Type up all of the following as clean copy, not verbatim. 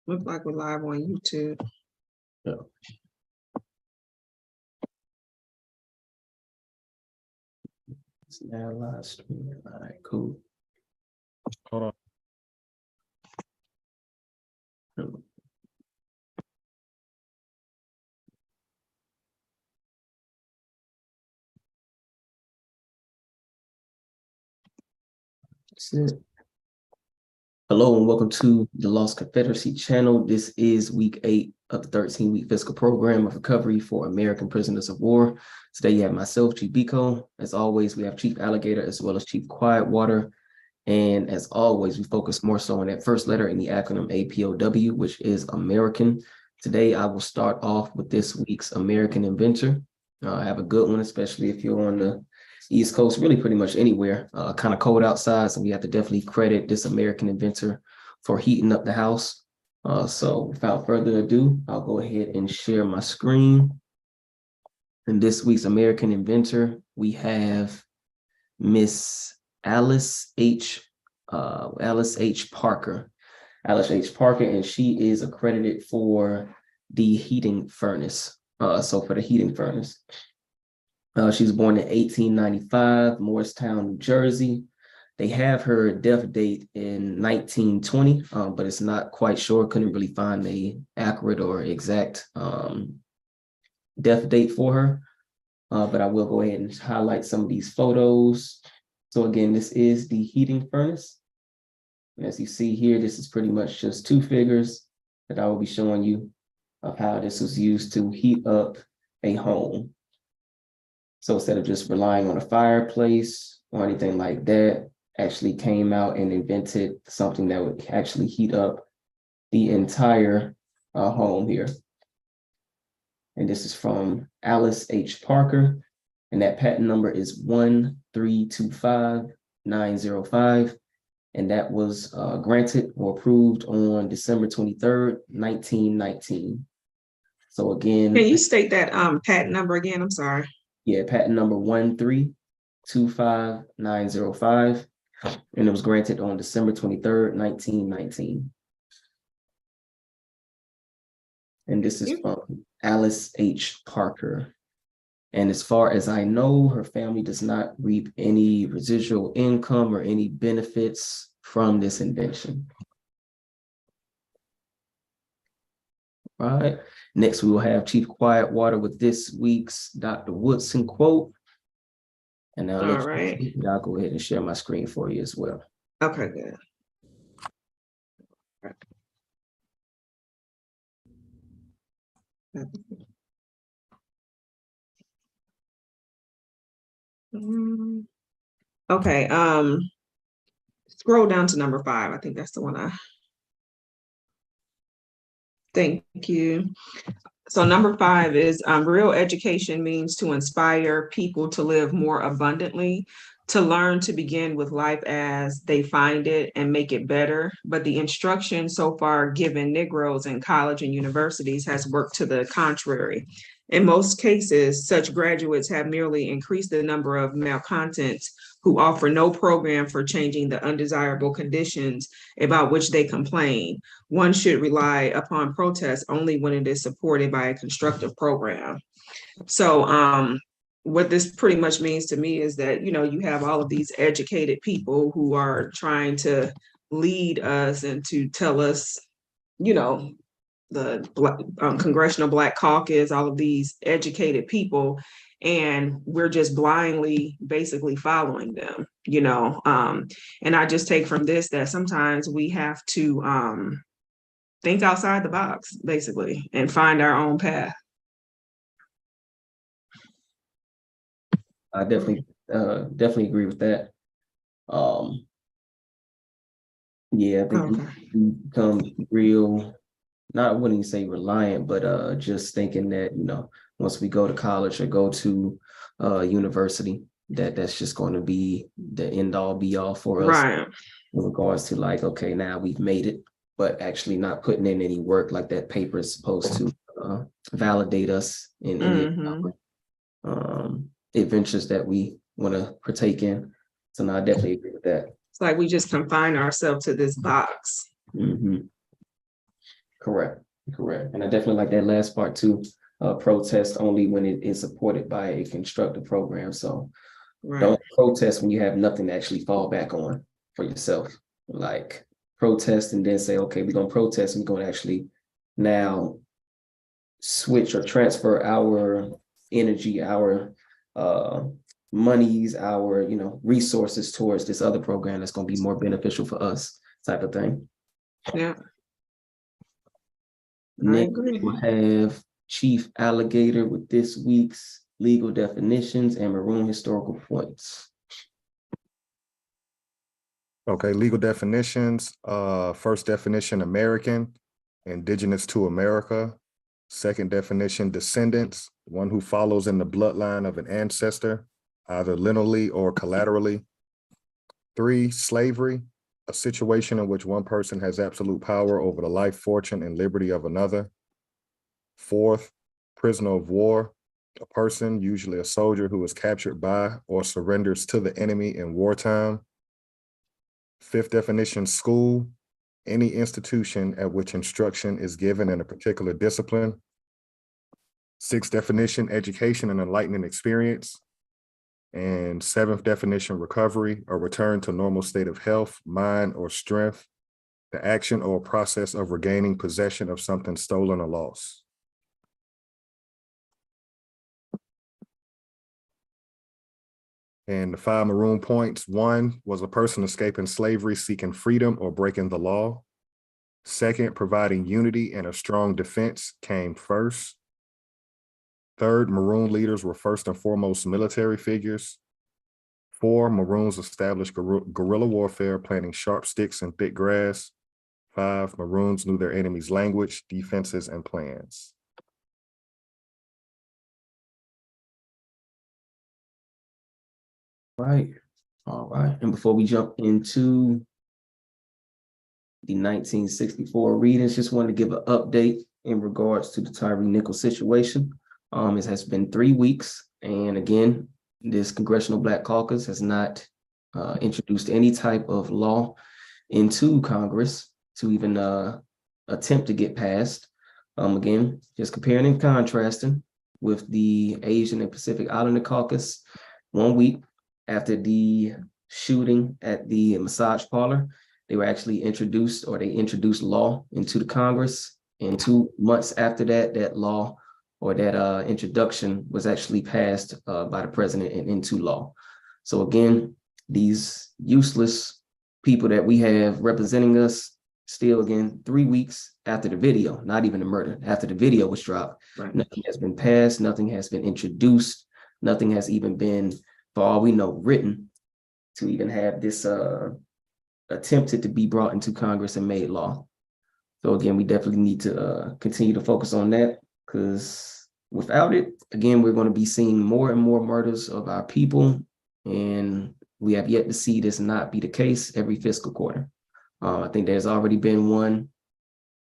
Look like we're live on YouTube. Yeah. It's now live stream. All right, cool. Hold on. That's it. Hello and welcome to the Lost Confederacy channel. This is week 8 of the 13-week fiscal program of recovery for American prisoners of war. Today you have myself, Chief Biko. As always, we have Chief Alligator as well as Chief Quietwater. And as always, we focus more so on that first letter in the acronym APOW, which is American. Today, I will start off with this week's American inventor. I have a good one, especially if you're on the East Coast, really pretty much anywhere. Kind of cold outside, so we have to definitely credit this American inventor for heating up the house. So without further ado, I'll go ahead and share my screen. In this week's American inventor, we have Miss Alice H. Parker. Alice H. Parker, and she is accredited for the heating furnace. So for the heating furnace. She was born in 1895, Morristown, New Jersey. They have her death date in 1920, but it's not quite sure. Couldn't really find a accurate or exact death date for her. But I will go ahead and highlight some of these photos. So again, this is the heating furnace. And as you see here, this is pretty much just two figures that I will be showing you of how this was used to heat up a home. So instead of just relying on a fireplace or anything like that, actually came out and invented something that would actually heat up the entire home here. And this is from Alice H. Parker, and that patent number is 1325905, and that was granted or approved on December 23rd, 1919. So again, Can you state that patent number again? I'm sorry. Yeah, patent number 1325905, and it was granted on December 23rd, 1919. And this is from Alice H. Parker. And as far as I know, her family does not reap any residual income or any benefits from this invention. All right. Next, we will have Chief Quietwater with this week's Dr. Woodson quote. And now I'll go ahead and share my screen for you as well. Okay, good. Okay, scroll down to number 5. I think that's the one thank you. So number 5 is real education means to inspire people to live more abundantly, to learn to begin with life as they find it and make it better. But the instruction so far given Negroes in college and universities has worked to the contrary. In most cases, such graduates have merely increased the number of malcontents who offer no program for changing the undesirable conditions about which they complain. One should rely upon protest only when it is supported by a constructive program. So what this pretty much means to me is that, you know, you have all of these educated people who are trying to lead us and to tell us, you know, the Congressional Black Caucus, all of these educated people, and we're just blindly basically following them, you know. And I just take from this that sometimes we have to think outside the box, basically, and find our own path. I definitely agree with that. Yeah, I think we become real, I wouldn't say reliant, but just thinking that, you know, once we go to college or go to university, that's just going to be the end all be all for us. Right. In regards to like, okay, now we've made it, but actually not putting in any work like that paper is supposed to validate us in any adventures that we want to partake in. So no, I definitely agree with that. It's like we just confine ourselves to this box. Correct. And I definitely like that last part too. Protest only when it is supported by a constructive program. So Right. don't protest when you have nothing to actually fall back on for yourself. Like protest and then say, okay, we're going to protest and we're going to actually now switch or transfer our energy, our monies, our resources towards this other program that's going to be more beneficial for us, type of thing. Yeah. Next, agree. we'll have Chief Alligator with this week's legal definitions and maroon historical points. Okay, legal definitions. First definition, American, indigenous to America. Second definition, descendants, one who follows in the bloodline of an ancestor, either lineally or collaterally. 3, slavery, a situation in which one person has absolute power over the life, fortune, and liberty of another. 4th, prisoner of war, a person, usually a soldier, who is captured by or surrenders to the enemy in wartime. 5th definition, school, any institution at which instruction is given in a particular discipline. 6th definition, education and enlightening experience. And 7th definition, recovery, a return to normal state of health, mind, or strength, the action or process of regaining possession of something stolen or lost. And the 5 maroon points, 1 was a person escaping slavery, seeking freedom, or breaking the law. 2nd, providing unity and a strong defense came first. 3rd, maroon leaders were first and foremost military figures. 4, maroons established guerrilla warfare, planting sharp sticks and thick grass. 5, maroons knew their enemy's language, defenses, and plans. Right. All right. And before we jump into the 1964 readings, just wanted to give an update in regards to the Tyree Nichols situation. It has been 3 weeks. And again, this Congressional Black Caucus has not introduced any type of law into Congress to even attempt to get passed. Again, just comparing and contrasting with the Asian and Pacific Islander Caucus, 1 week after the shooting at the massage parlor, they were actually introduced, or they introduced law into the Congress. And 2 months after that, that law or that introduction was actually passed by the president and into law. So again, these useless people that we have representing us, still again, 3 weeks after the video, not even the murder, after the video was dropped, Right. Nothing has been passed, nothing has been introduced, nothing has even been, for all we know, written to even have this attempted to be brought into Congress and made law. So again, we definitely need to continue to focus on that, because without it, again, we're going to be seeing more and more murders of our people, and we have yet to see this not be the case every fiscal quarter. I think there's already been one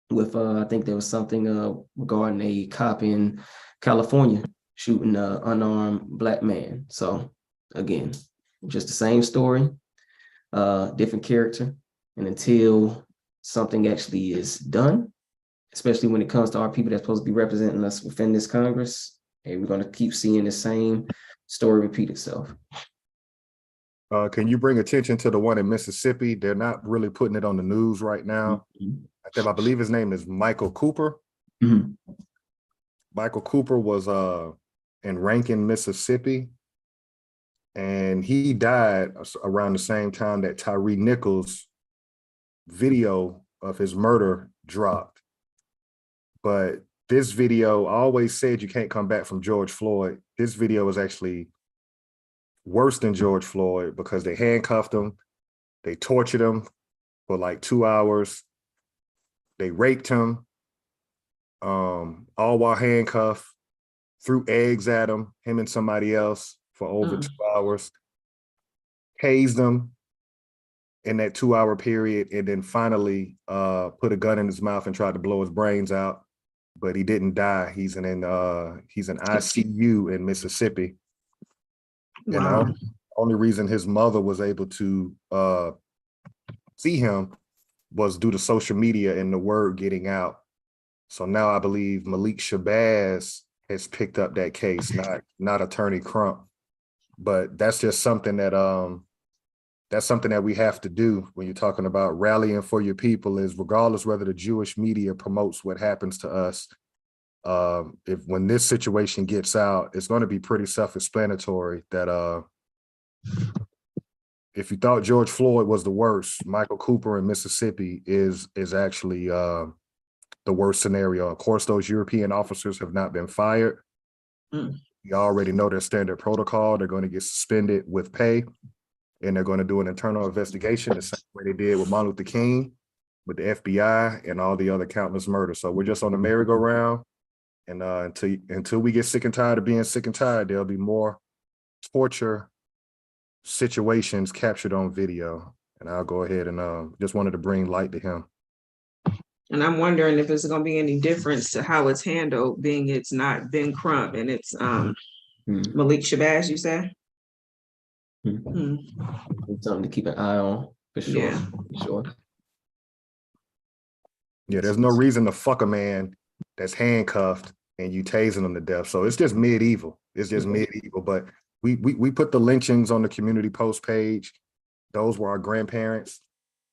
with, I think there was something regarding a cop in California shooting an unarmed Black man. So again, just the same story, different character. And until something actually is done, especially when it comes to our people that's supposed to be representing us within this Congress, hey, we're going to keep seeing the same story repeat itself. Can you bring attention to the one in Mississippi? They're not really putting it on the news right now. I believe his name is Michael Cooper. Mm-hmm. Michael Cooper was in Rankin, Mississippi, and he died around the same time that Tyree Nichols' video of his murder dropped. But this video, I always said you can't come back from George Floyd. This video is actually worse than George Floyd, because they handcuffed him, they tortured him for like 2 hours, they raped him, all while handcuffed, threw eggs at him and somebody else for over 2 hours, tased him in that 2-hour period, and then finally put a gun in his mouth and tried to blow his brains out, but he didn't die. He's in ICU in Mississippi. Wow. And the only reason his mother was able to see him was due to social media and the word getting out So now I believe Malik Shabazz has picked up that case, not Attorney Crump. But that's just something that we have to do when you're talking about rallying for your people, is regardless whether the Jewish media promotes what happens to us. When this situation gets out, it's going to be pretty self-explanatory that if you thought George Floyd was the worst, Michael Cooper in Mississippi is actually the worst scenario. Of course, those European officers have not been fired. You already know their standard protocol. They're going to get suspended with pay, and they're going to do an internal investigation the same way they did with Martin Luther King, with the FBI, and all the other countless murders. So we're just on the merry-go-round, and until we get sick and tired of being sick and tired, there'll be more torture situations captured on video. And I'll go ahead and just wanted to bring light to him. And I'm wondering if there's going to be any difference to how it's handled, being it's not Ben Crump and it's Malik Shabazz, you said? Something to keep an eye on, for sure. Yeah. For sure. Yeah, there's no reason to fuck a man that's handcuffed and you tasing him to death. So it's just medieval. It's just medieval. But we put the lynchings on the community post page. Those were our grandparents.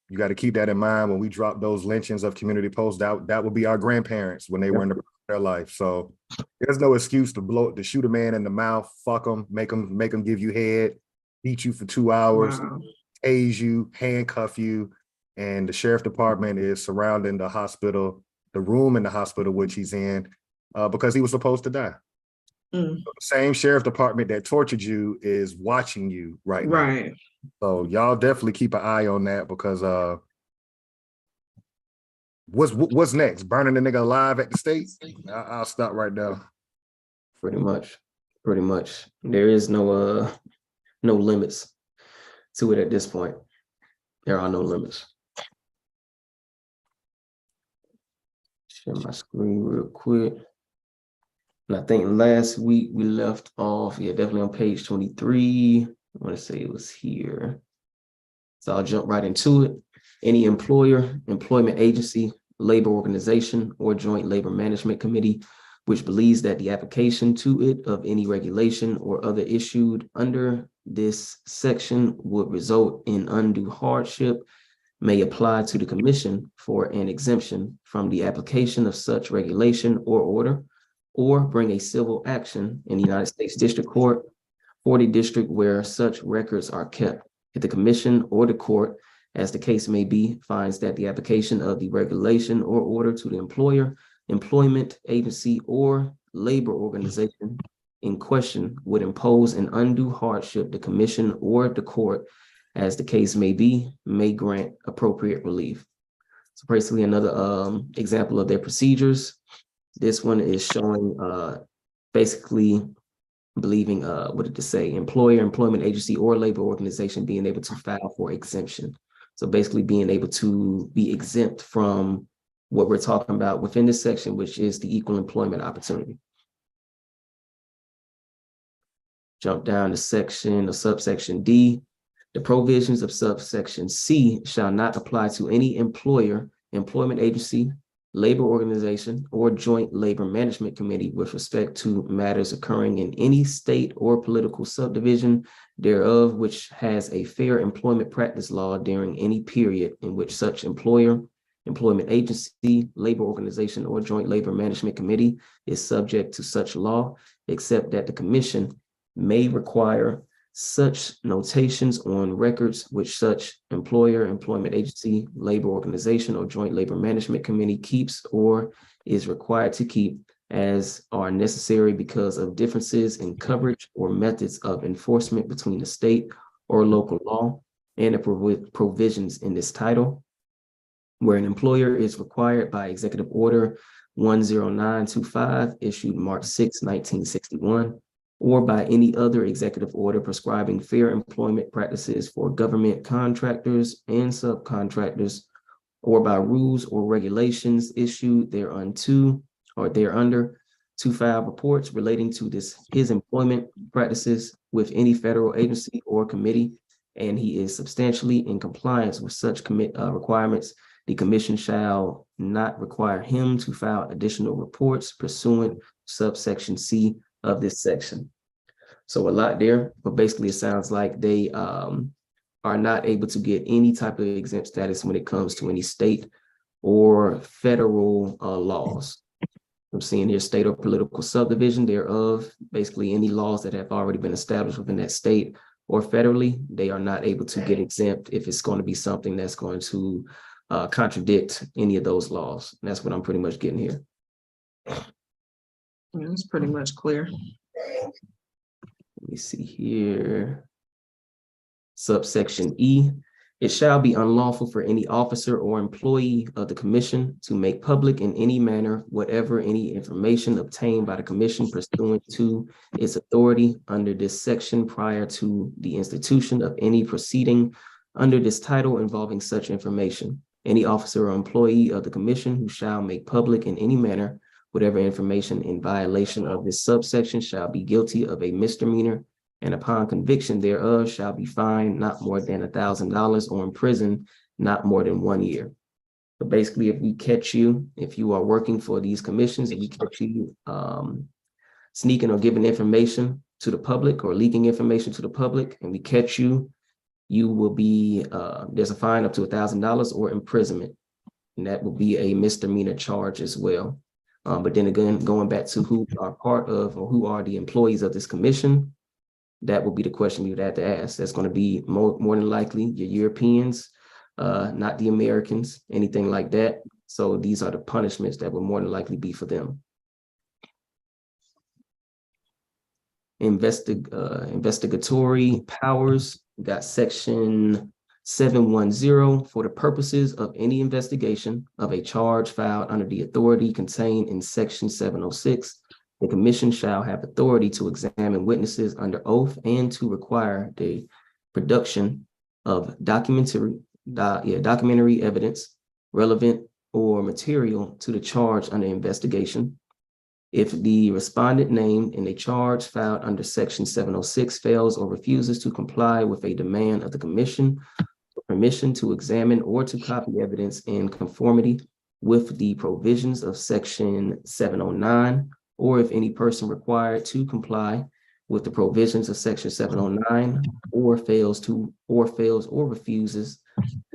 You got to keep that in mind when we drop those lynchings of community posts. That would be our grandparents when they were in their life. So there's no excuse to shoot a man in the mouth, fuck him, make him give you head, beat you for 2 hours, tase you, handcuff you, and the sheriff department is surrounding the hospital, the room in the hospital which he's in, because he was supposed to die. So the same sheriff department that tortured you is watching you right now. Right. So y'all definitely keep an eye on that, because what's next? Burning the nigga alive at the stake? I'll stop right now. Pretty much. There is no limits to it at this point. There are no limits. Share my screen real quick. And I think last week we left off, definitely on page 23. I want to say it was here. So I'll jump right into it. Any employer, employment agency, labor organization, or joint labor management committee which believes that the application to it of any regulation or other issued under this section would result in undue hardship may apply to the commission for an exemption from the application of such regulation or order, or bring a civil action in the United States District Court for the district where such records are kept. If the commission or the court, as the case may be, finds that the application of the regulation or order to the employer, employment agency, or labor organization in question would impose an undue hardship, the commission or the court, as the case may be, may grant appropriate relief. So basically another example of their procedures. This one is showing basically believing, what did it say? Employer, employment agency, or labor organization being able to file for exemption. So basically being able to be exempt from what we're talking about within this section, which is the equal employment opportunity. Jump down to section or subsection D. The provisions of subsection C shall not apply to any employer, employment agency, labor organization, or joint labor management committee with respect to matters occurring in any state or political subdivision thereof, which has a fair employment practice law during any period in which such employer, employment agency, labor organization, or joint labor management committee is subject to such law, except that the commission may require such notations on records which such employer, employment agency, labor organization, or joint labor management committee keeps or is required to keep as are necessary because of differences in coverage or methods of enforcement between the state or local law and the provisions in this title, where an employer is required by Executive Order 10925 issued March 6, 1961, or by any other executive order prescribing fair employment practices for government contractors and subcontractors, or by rules or regulations issued thereunto or thereunder, to file reports relating to his employment practices with any federal agency or committee, and he is substantially in compliance with such requirements, The commission shall not require him to file additional reports pursuant to subsection C of this section. So a lot there, but basically it sounds like they are not able to get any type of exempt status when it comes to any state or federal laws. I'm seeing here state or political subdivision thereof, basically any laws that have already been established within that state or federally, they are not able to get exempt if it's going to be something that's going to contradict any of those laws. And that's what I'm pretty much getting here. It's pretty much clear. Let me see here. Subsection E, it shall be unlawful for any officer or employee of the commission to make public in any manner whatever any information obtained by the commission pursuant to its authority under this section prior to the institution of any proceeding under this title involving such information. Any officer or employee of the commission who shall make public in any manner whatever information in violation of this subsection shall be guilty of a misdemeanor, and upon conviction thereof shall be fined not more than $1,000 or imprisoned not more than 1 year. So basically, if we catch you, if you are working for these commissions, if we catch you sneaking or giving information to the public or leaking information to the public, and we catch you, you will be, there's a fine up to $1,000 or imprisonment. And that will be a misdemeanor charge as well. But then again, going back to who are part of or who are the employees of this commission, that will be the question you would have to ask. That's going to be more than likely your Europeans, not the Americans, anything like that. So these are the punishments that will more than likely be for them. Investigatory powers, we got section 710 for the purposes of any investigation of a charge filed under the authority contained in section 706. The commission shall have authority to examine witnesses under oath and to require the production of documentary evidence relevant or material to the charge under investigation. If the respondent named in a charge filed under section 706 fails or refuses to comply with a demand of the commission for permission to examine or to copy evidence in conformity with the provisions of section 709, or if any person required to comply with the provisions of section 709 or fails or refuses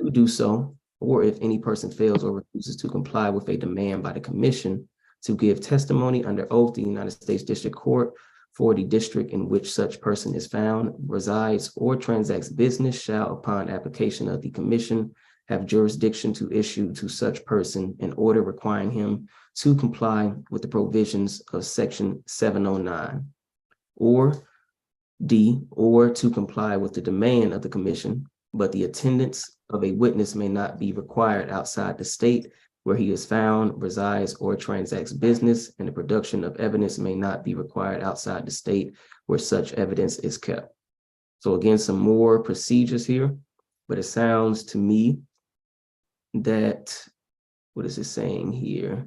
to do so, or if any person fails or refuses to comply with a demand by the commission to give testimony under oath, the United States District Court for the district in which such person is found, resides, or transacts business shall, upon application of the commission, have jurisdiction to issue to such person an order requiring him to comply with the provisions of section 709, or D, or to comply with the demand of the commission, but the attendance of a witness may not be required outside the state where he is found, resides, or transacts business, and the production of evidence may not be required outside the state where such evidence is kept. So again, some more procedures here, but it sounds to me that, what is it saying here?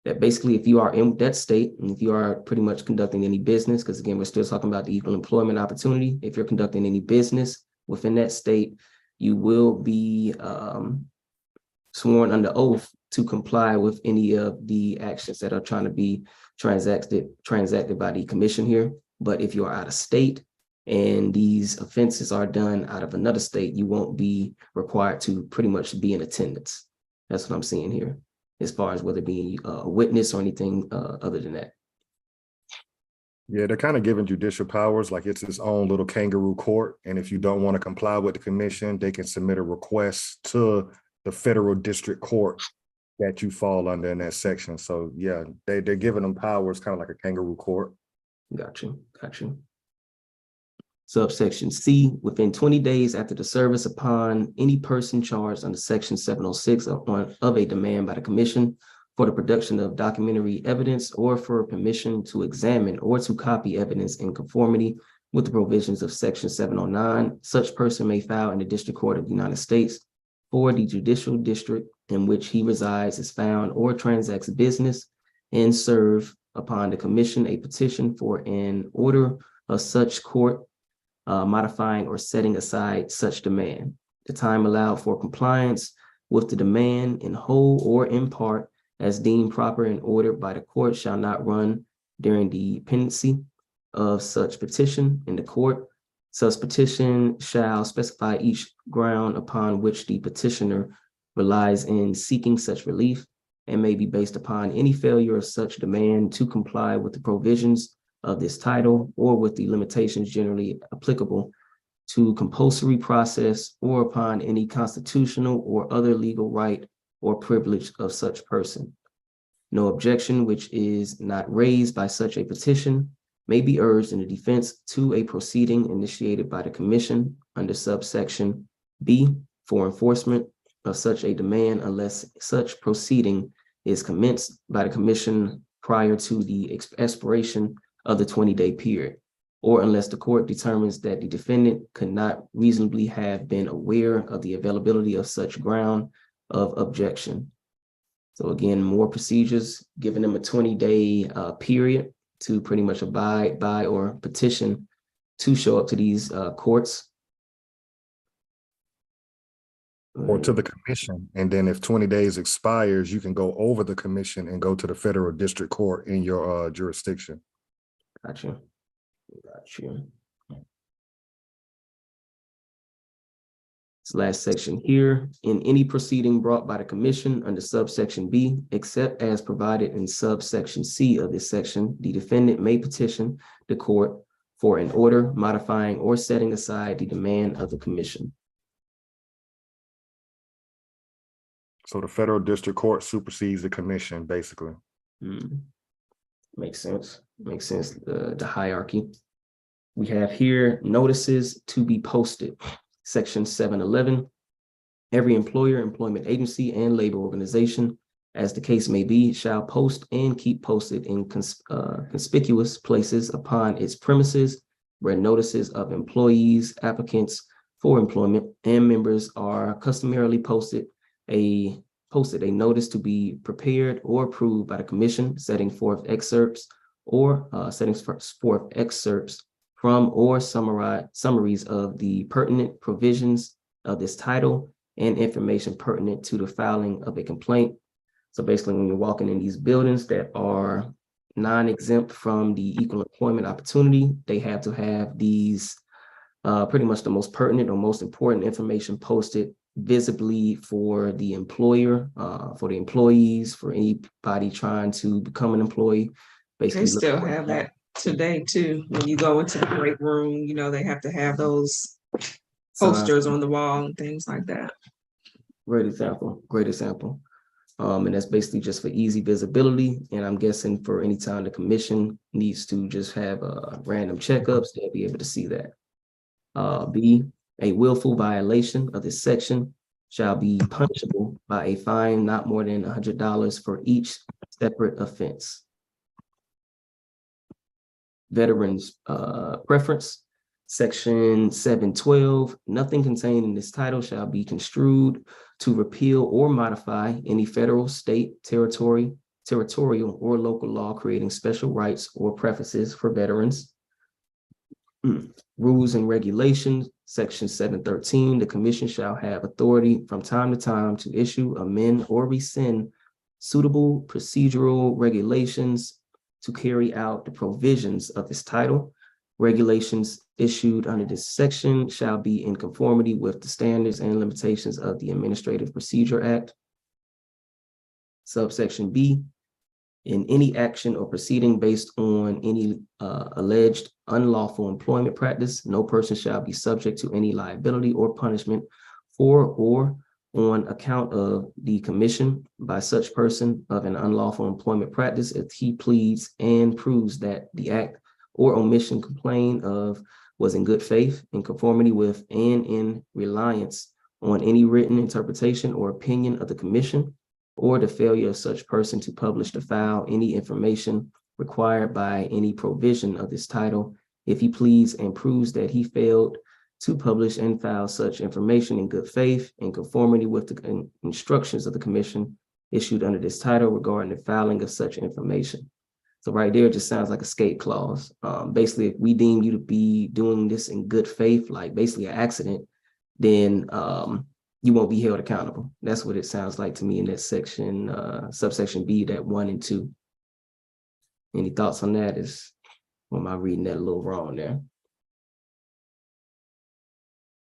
That basically if you are in that state, and if you are pretty much conducting any business, because again, we're still talking about the equal employment opportunity, if you're conducting any business within that state, you will be sworn under oath to comply with any of the actions that are trying to be transacted by the commission here. But if you are out of state and these offenses are done out of another state, you won't be required to pretty much be in attendance. That's what I'm seeing here, as far as whether it be a witness or anything other than that. Yeah, they're kind of giving judicial powers like it's its own little kangaroo court. And if you don't want to comply with the commission, they can submit a request to the federal district court that you fall under in that section. So yeah, they're giving them powers kind of like a kangaroo court. Got you. Subsection C, within 20 days after the service upon any person charged under section 706 of a demand by the commission for the production of documentary evidence or for permission to examine or to copy evidence in conformity with the provisions of section 709, such person may file in the District Court of the United States for the judicial district in which he resides, is found, or transacts business, and serve upon the commission a petition for an order of such court modifying or setting aside such demand. The time allowed for compliance with the demand in whole or in part as deemed proper and ordered by the court shall not run during the pendency of such petition in the court. Such petition shall specify each ground upon which the petitioner relies in seeking such relief and may be based upon any failure of such demand to comply with the provisions of this title or with the limitations generally applicable to compulsory process or upon any constitutional or other legal right or privilege of such person. No objection which is not raised by such a petition may be urged in the defense to a proceeding initiated by the commission under subsection B for enforcement of such a demand unless such proceeding is commenced by the commission prior to the expiration of the 20-day period, or unless the court determines that the defendant could not reasonably have been aware of the availability of such ground of objection. So again, more procedures, giving them a 20-day period to pretty much abide by or petition to show up to these courts. Or to the commission. And then if 20 days expires, you can go over the commission and go to the federal district court in your jurisdiction. Gotcha. Gotcha. This last section here, in any proceeding brought by the commission under subsection B, except as provided in subsection C of this section, the defendant may petition the court for an order modifying or setting aside the demand of the commission. So the federal district court supersedes the commission, basically. Makes sense. Makes sense. The hierarchy. We have here notices to be posted. Section 711. Every employer, employment agency, and labor organization, as the case may be, shall post and keep posted in conspicuous places upon its premises where notices of employees, applicants for employment, and members are customarily posted a notice to be prepared or approved by the commission, setting forth excerpts from or summaries of the pertinent provisions of this title and information pertinent to the filing of a complaint. So basically, when you're walking in these buildings that are non-exempt from the equal employment opportunity, they have to have these pretty much the most pertinent or most important information posted visibly for the employer, for the employees, for anybody trying to become an employee. Basically, they still have that today too. When you go into the break room, you know, they have to have those posters on the wall and things like that. Great example, great example. And that's basically just for easy visibility. And I'm guessing for any time the commission needs to just have random checkups, they'll be able to see that. B, a willful violation of this section shall be punishable by a fine not more than $100 for each separate offense. Veterans preference, section 712, nothing contained in this title shall be construed to repeal or modify any federal, state, territorial, or local law creating special rights or preferences for veterans. Rules and regulations, section 713, the commission shall have authority from time to time to issue, amend, or rescind suitable procedural regulations to carry out the provisions of this title. Regulations issued under this section shall be in conformity with the standards and limitations of the Administrative Procedure Act. Subsection B, in any action or proceeding based on any alleged unlawful employment practice, no person shall be subject to any liability or punishment for or on account of the commission by such person of an unlawful employment practice if he pleads and proves that the act or omission complained of was in good faith, in conformity with, and in reliance on any written interpretation or opinion of the commission, or the failure of such person to publish to file any information required by any provision of this title, if he pleads and proves that he failed to publish and file such information in good faith, in conformity with the instructions of the commission issued under this title regarding the filing of such information. So right there, it just sounds like a escape clause. Basically, if we deem you to be doing this in good faith, like basically an accident, then you won't be held accountable. That's what it sounds like to me in that section, subsection B, that 1 and 2. Any thoughts on that? Or am I reading that a little wrong there?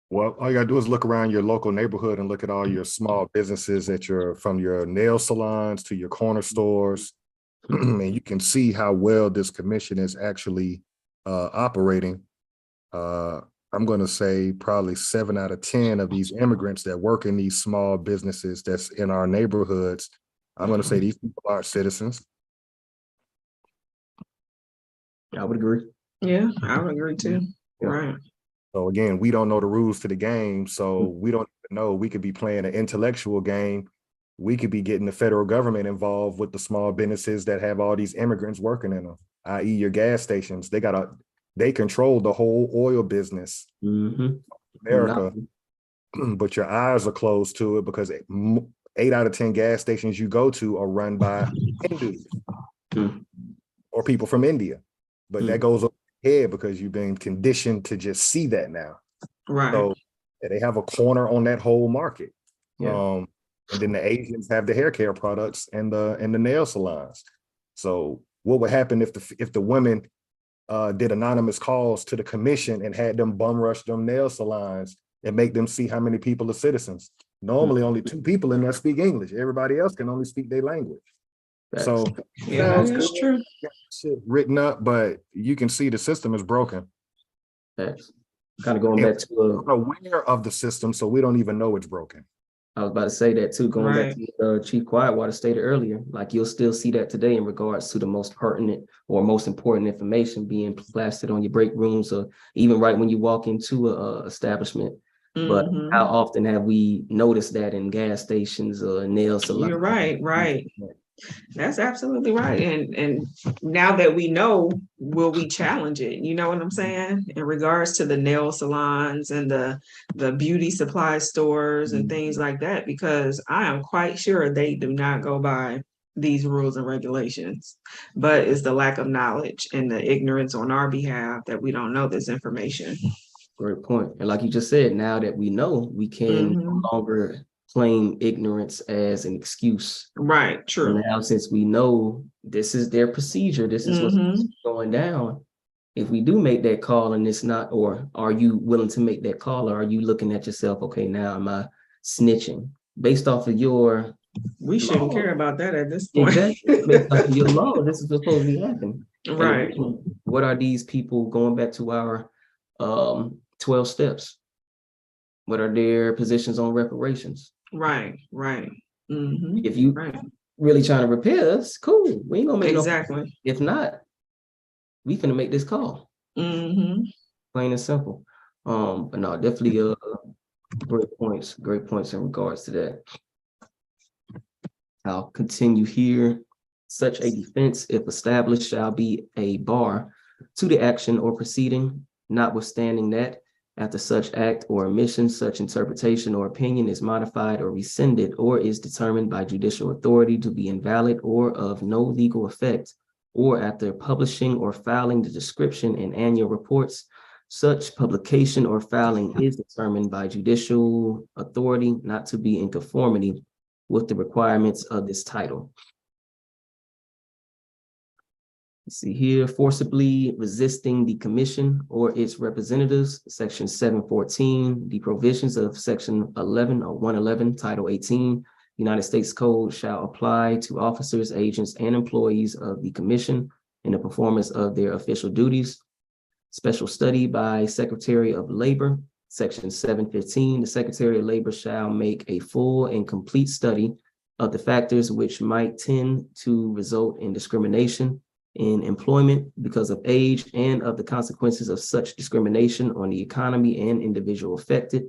Well, all you gotta do is look around your local neighborhood and look at all your small businesses from your nail salons to your corner stores. And you can see how well this commission is actually operating. I'm going to say probably 7 out of 10 of these immigrants that work in these small businesses that's in our neighborhoods, I'm going to say these people aren't citizens. I would agree. Yeah, I would agree too. Yeah. Right. So again, we don't know the rules to the game, so we don't even know. We could be playing an intellectual game. We could be getting the federal government involved with the small businesses that have all these immigrants working in them, i.e. your gas stations. They control the whole oil business, America, but your eyes are closed to it because 8 out of 10 gas stations you go to are run by Hindus or people from India. But that goes over your head because you've been conditioned to just see that now. Right. So they have a corner on that whole market. Yeah. And then the Asians have the hair care products and the nail salons. So what would happen if the women did anonymous calls to the commission and had them bum rush them nail salons and make them see how many people are citizens? Normally only 2 people in there speak English. Everybody else can only speak their language. So yeah, that's true. Shit written up, but you can see the system is broken. That's kind of going back to we're aware of the system, so we don't even know it's broken. I was about to say that too, going back to Chief Quietwater stated earlier, like you'll still see that today in regards to the most pertinent or most important information being plastered on your break rooms or even right when you walk into a establishment. But how often have we noticed that in gas stations or nail salons? You're right. That's absolutely right. And now that we know, will we challenge it? You know what I'm saying? In regards to the nail salons and the beauty supply stores and things like that, because I am quite sure they do not go by these rules and regulations, but it's the lack of knowledge and the ignorance on our behalf that we don't know this information. Great point. And like you just said, now that we know, we can no longer claim ignorance as an excuse. Right, true. And now, since we know this is their procedure, this is what's going down. If we do make that call and it's not, or are you willing to make that call, or are you looking at yourself, okay, now am I snitching based off of your we shouldn't law. Care about that at this point. Exactly. Based off of your law, this is supposed to be happening. Right. And what are these people, going back to our 12 steps? What are their positions on reparations? Right. If you really trying to repair us, cool. We ain't gonna make exactly. No. If not, we finna make this call. Plain and simple. But no, definitely great points in regards to that. I'll continue here. Such a defense, if established, shall be a bar to the action or proceeding, notwithstanding that after such act or omission, such interpretation or opinion is modified or rescinded or is determined by judicial authority to be invalid or of no legal effect, or after publishing or filing the description in annual reports, such publication or filing is determined by judicial authority not to be in conformity with the requirements of this title. See here, forcibly resisting the commission or its representatives, section 714, the provisions of section 11 or 111, title 18, United States Code shall apply to officers, agents, and employees of the commission in the performance of their official duties. Special study by Secretary of Labor, section 715, the Secretary of Labor shall make a full and complete study of the factors which might tend to result in discrimination in employment because of age and of the consequences of such discrimination on the economy and individual affected.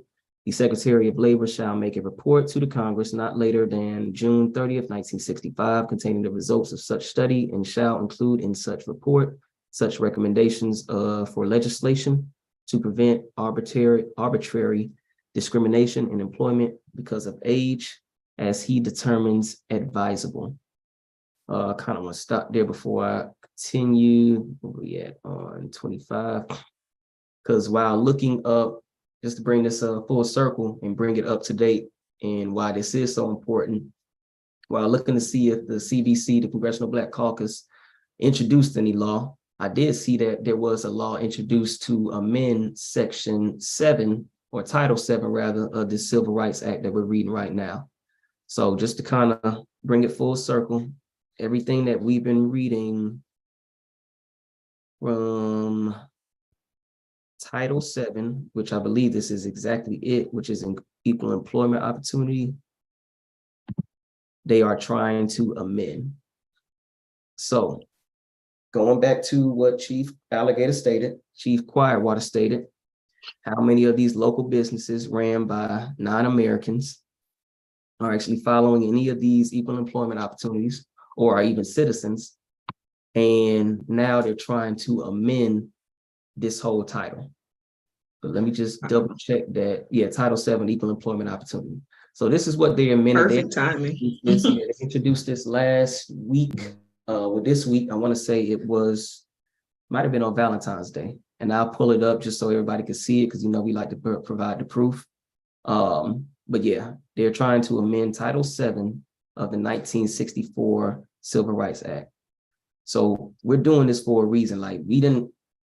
The Secretary of Labor shall make a report to the Congress not later than June 30th, 1965, containing the results of such study, and shall include in such report such recommendations for legislation to prevent arbitrary discrimination in employment because of age as he determines advisable. I kind of want to stop there before I continue. Where we at on 25? Because while looking up, just to bring this full circle and bring it up to date and why this is so important. While looking to see if the CBC, the Congressional Black Caucus, introduced any law, I did see that there was a law introduced to amend Section 7, or Title VII rather, of the Civil Rights Act that we're reading right now. So just to kind of bring it full circle, everything that we've been reading from Title VII, which I believe this is exactly it, which is equal employment opportunity, they are trying to amend. So going back to what Chief Alligator stated, Chief Quietwater stated, how many of these local businesses ran by non-Americans are actually following any of these equal employment opportunities or are even citizens, and now they're trying to amend this whole title. But let me just double check that. Yeah, Title VII, equal employment opportunity. So this is what they amended. Perfect timing. They introduced this last week. With this week, I want to say it might have been on Valentine's Day. And I'll pull it up just so everybody can see it, because we like to provide the proof. But yeah, they're trying to amend Title VII of the 1964 Civil Rights Act. So we're doing this for a reason. Like, we didn't,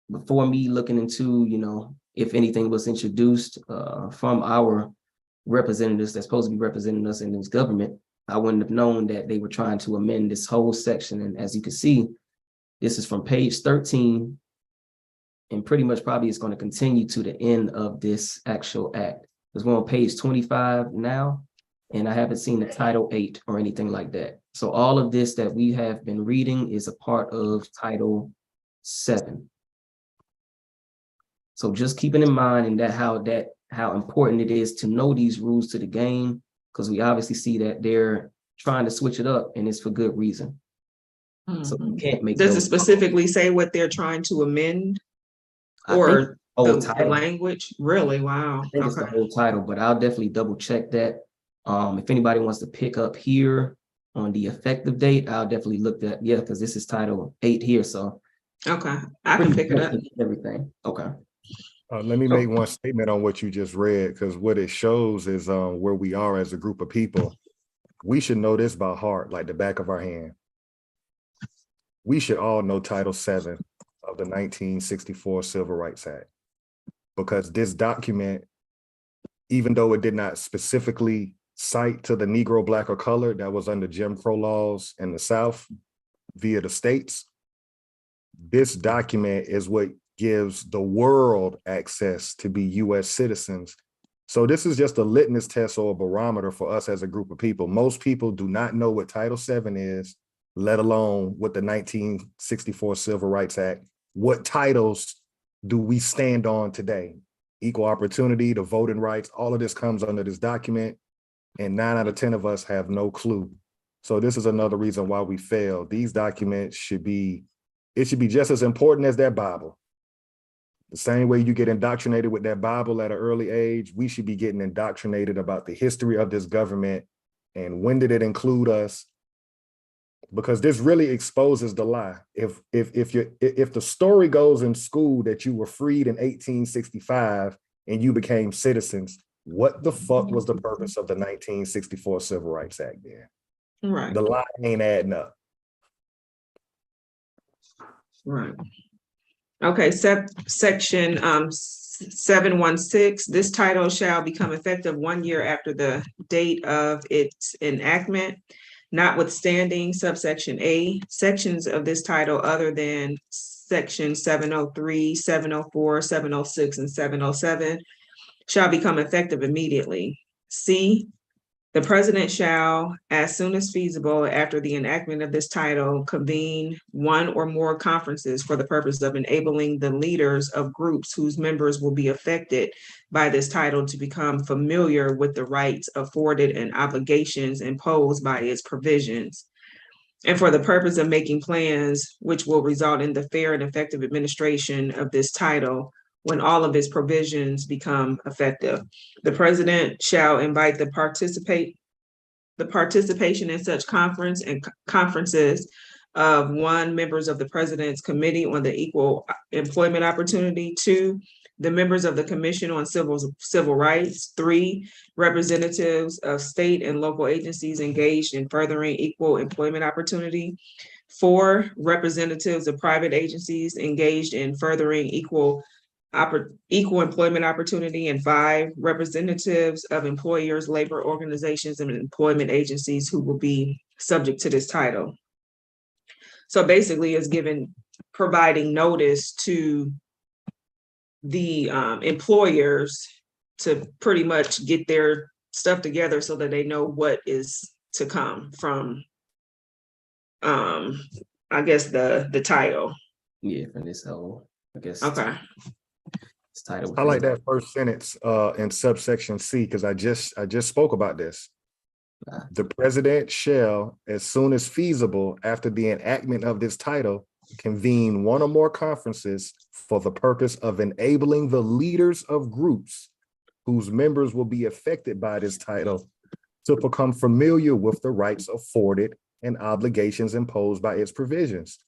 before me looking into, if anything was introduced from our representatives that's supposed to be representing us in this government, I wouldn't have known that they were trying to amend this whole section. And as you can see, this is from page 13, and pretty much probably it's going to continue to the end of this actual act. Because we're on page 25 now, and I haven't seen the Title VIII or anything like that. So all of this that we have been reading is a part of Title VII. So just keeping in mind and how important it is to know these rules to the game, because we obviously see that they're trying to switch it up, and it's for good reason. So you can't make. Does it specifically say what they're trying to amend, or the language? Really? Wow. I think it's the whole title, but I'll definitely double check that. If anybody wants to pick up here on the effective date, I'll definitely look at, because this is Title VIII here. So okay, I can pick it up. Everything. Okay. Let me make one statement on what you just read, because what it shows is where we are as a group of people. We should know this by heart, like the back of our hand. We should all know Title VII of the 1964 Civil Rights Act, because this document, even though it did not specifically cite to the Negro, Black, or colored that was under Jim Crow laws in the South via the states, this document is what gives the world access to be U.S. citizens. So this is just a litmus test or a barometer for us as a group of people. Most people do not know what Title VII is, let alone what the 1964 Civil Rights Act. What titles do we stand on today? Equal opportunity, the voting rights, all of this comes under this document, and 9 out of 10 of us have no clue. So this is another reason why we fail. These documents should be just as important as that Bible. The same way you get indoctrinated with that Bible at an early age, we should be getting indoctrinated about the history of this government and when did it include us, because this really exposes the lie. If the story goes in school that you were freed in 1865 and you became citizens, what the fuck was the purpose of the 1964 Civil Rights Act then? Right. The lie ain't adding up. Right. Okay, section 716, this title shall become effective 1 year after the date of its enactment, notwithstanding subsection A, sections of this title other than section 703, 704, 706, and 707 shall become effective immediately. C, the president shall, as soon as feasible after the enactment of this title, convene one or more conferences for the purpose of enabling the leaders of groups whose members will be affected by this title to become familiar with the rights afforded and obligations imposed by its provisions, and for the purpose of making plans which will result in the fair and effective administration of this title when all of its provisions become effective. The president shall invite the participation in such conference and conferences of 1, members of the president's committee on the equal employment opportunity, 2, the members of the Commission on Civil Rights. 3, representatives of state and local agencies engaged in furthering equal employment opportunity. 4, representatives of private agencies engaged in furthering equal employment opportunity. And 5, representatives of employers, labor organizations, and employment agencies who will be subject to this title. So basically it's providing notice to the employers to pretty much get their stuff together so that they know what is to come from, I guess, the title. Yeah, from this whole, I guess. Okay. This title. I like that first sentence in subsection C, because I just spoke about this. The president shall, as soon as feasible after the enactment of this title, convene one or more conferences for the purpose of enabling the leaders of groups whose members will be affected by this title to become familiar with the rights afforded and obligations imposed by its provisions.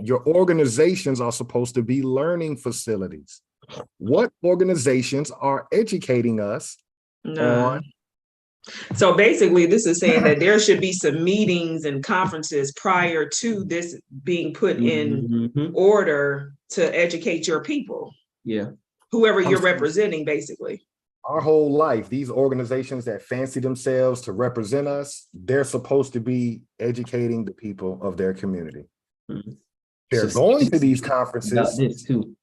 Your organizations are supposed to be learning facilities. What organizations are educating us on? So basically, this is saying that there should be some meetings and conferences prior to this being put in order to educate your people. Yeah. Whoever you're representing, basically. Our whole life, these organizations that fancy themselves to represent us, they're supposed to be educating the people of their community. They're going to these conferences. This too.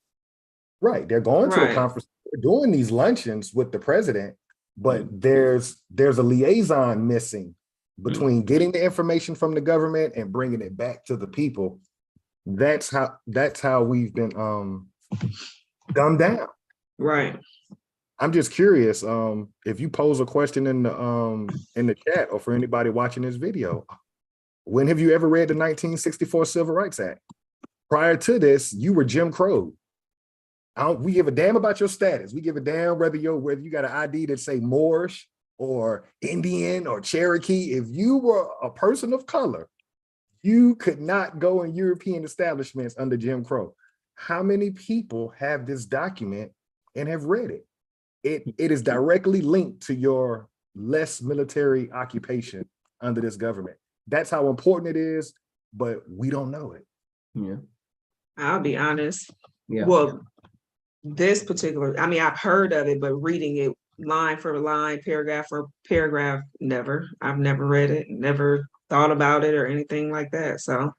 Right. They're going to a conference. They're doing these luncheons with the president. But there's a liaison missing between getting the information from the government and bringing it back to the people. That's how we've been dumbed down. Right. I'm just curious, if you pose a question in the chat or for anybody watching this video, when have you ever read the 1964 Civil Rights Act? Prior to this, you were Jim Crow. We give a damn about your status. We give a damn whether you got an ID that say Moorish or Indian or Cherokee. If you were a person of color, you could not go in European establishments under Jim Crow. How many people have this document and have read it? It is directly linked to your less military occupation under this government. That's how important it is, but we don't know it. Yeah. I'll be honest. Yeah. Well, this particular, I mean, I've heard of it, but reading it line for line, paragraph for paragraph, never. I've never read it, never thought about it or anything like that. So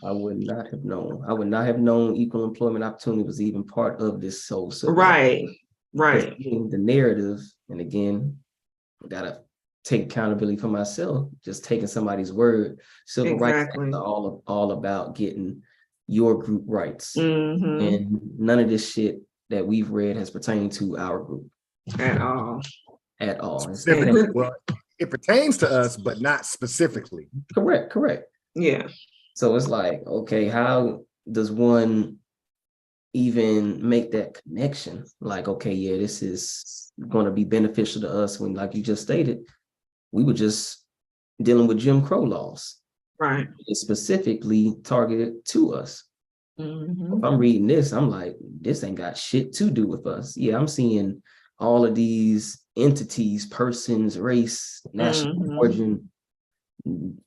I would not have known. I would not have known equal employment opportunity was even part of this whole civil right. The narrative, and again, I gotta take accountability for myself, just taking somebody's word. Civil rights are all about getting your group rights. And none of this shit that we've read has pertained to our group at all. Well, it pertains to us, but not specifically. Correct. Yeah. So it's like, okay, how does one even make that connection? Like, okay, yeah, this is going to be beneficial to us when, like you just stated, we were just dealing with Jim Crow laws. Right. It's specifically targeted to us. If I'm reading this, I'm like, this ain't got shit to do with us. Yeah, I'm seeing all of these entities, persons, race, national origin,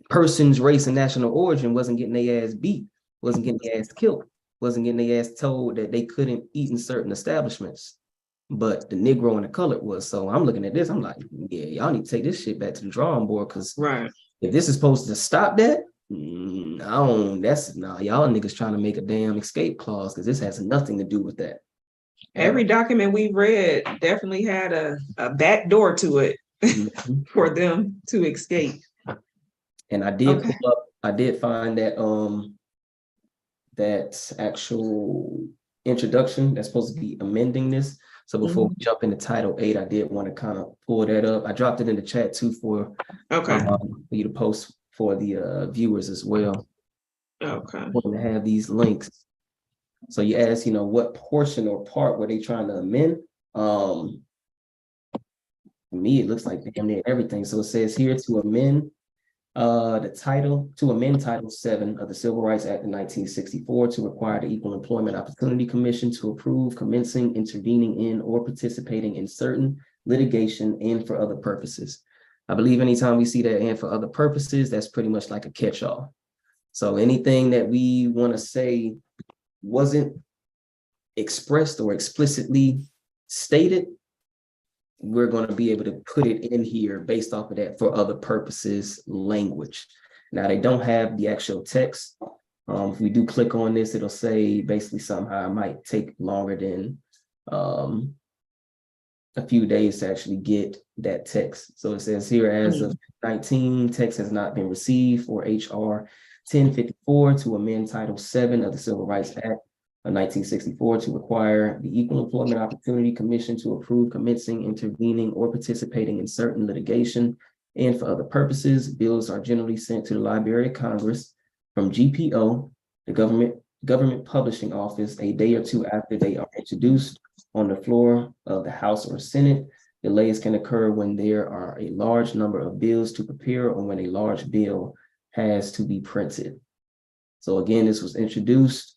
persons, race, and national origin wasn't getting their ass beat, wasn't getting their ass killed, wasn't getting their ass told that they couldn't eat in certain establishments. But the Negro and the colored was. So I'm looking at this, I'm like, yeah, y'all need to take this shit back to the drawing board, because if this is supposed to stop that, y'all niggas trying to make a damn escape clause, because this has nothing to do with that. Every document we read definitely had a back door to it for them to escape. And I did pull up, I did find that that actual introduction that's supposed to be amending this. So before we jump into Title VIII, I did want to kind of pull that up. I dropped it in the chat too for you to post for the viewers as well. Okay. I want to have these links. So you asked, what portion or part were they trying to amend? For me, it looks like damn near everything. So it says here to amend To amend Title VII of the Civil Rights Act of 1964 to require the Equal Employment Opportunity Commission to approve commencing, intervening in, or participating in certain litigation and for other purposes. I believe anytime we see that and for other purposes, that's pretty much like a catch-all. So anything that we want to say wasn't expressed or explicitly stated, we're going to be able to put it in here based off of that for other purposes language. Now, they don't have the actual text. If we do click on this, it'll say basically somehow it might take longer than a few days to actually get that text. So it says here, as of 19, text has not been received for HR 1054 to amend Title VII of the Civil Rights Act of 1964 to require the Equal Employment Opportunity Commission to approve commencing, intervening, or participating in certain litigation and for other purposes. Bills are generally sent to the Library of Congress from GPO, the government publishing office, a day or two after they are introduced on the floor of the House or Senate. Delays can occur when there are a large number of bills to prepare or when a large bill has to be printed. So again, this was introduced,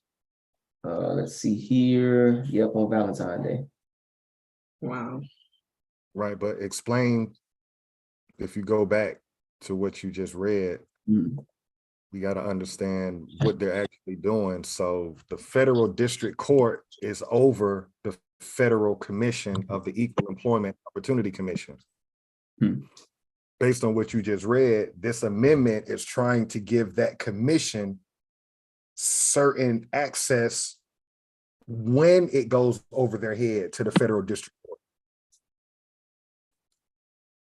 let's see here, yep, on Valentine's Day. Wow. Right, but explain, if you go back to what you just read, we got to understand what they're actually doing. So the federal district court is over the federal commission of the Equal Employment Opportunity Commission. Based on what you just read, this amendment is trying to give that commission certain access when it goes over their head to the federal district court.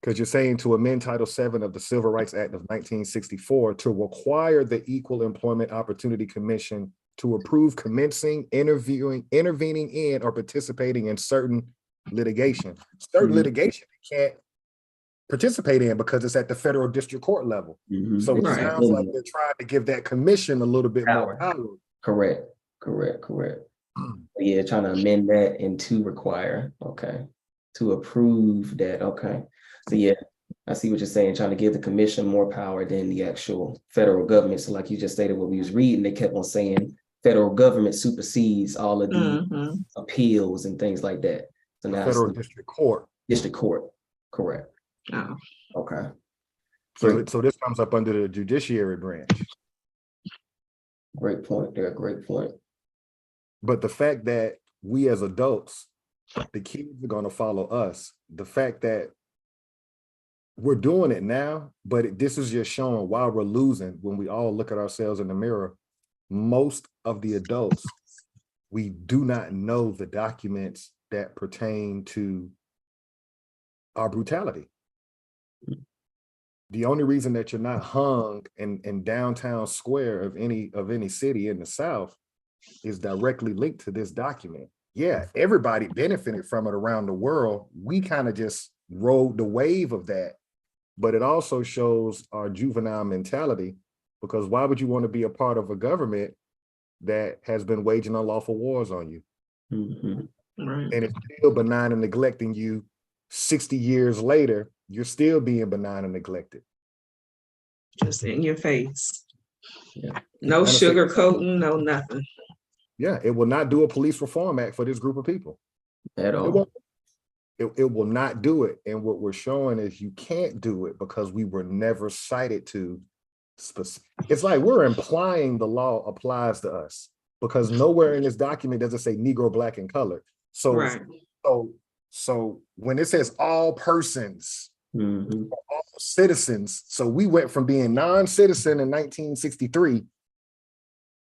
Because you're saying to amend Title VII of the Civil Rights Act of 1964 to require the Equal Employment Opportunity Commission to approve commencing, intervening in, or participating in certain litigation. Certain litigation they can't participate in because it's at the federal district court level. So it sounds like they're trying to give that commission a little bit more power. Correct. Yeah, trying to amend that and to require, to approve that, So yeah, I see what you're saying, trying to give the commission more power than the actual federal government. So like you just stated what we was reading, they kept on saying federal government supersedes all of the appeals and things like that. So now federal district court. District court, correct. Oh. Okay. So this comes up under the judiciary branch. Great point there, great point. But the fact that we as adults, the kids are going to follow us, the fact that we're doing it now, but this is just showing why we're losing when we all look at ourselves in the mirror. Most of the adults, we do not know the documents that pertain to our brutality. The only reason that you're not hung in downtown square of any city in the South is directly linked to this document. Yeah, everybody benefited from it around the world. We kind of just rode the wave of that, but it also shows our juvenile mentality, because why would you want to be a part of a government that has been waging unlawful wars on you? Right. And it's still benign and neglecting you 60 years later. You're still being benign and neglected. Just in your face. Yeah. No sugarcoating, no nothing. Yeah, it will not do a police reform act for this group of people. At all. It won't. It will not do it. And what we're showing is you can't do it because we were never cited to. It's like we're implying the law applies to us because nowhere in this document does it say Negro, Black, and colored. So, Right. So when it says all persons, all citizens, so we went from being non-citizen in 1963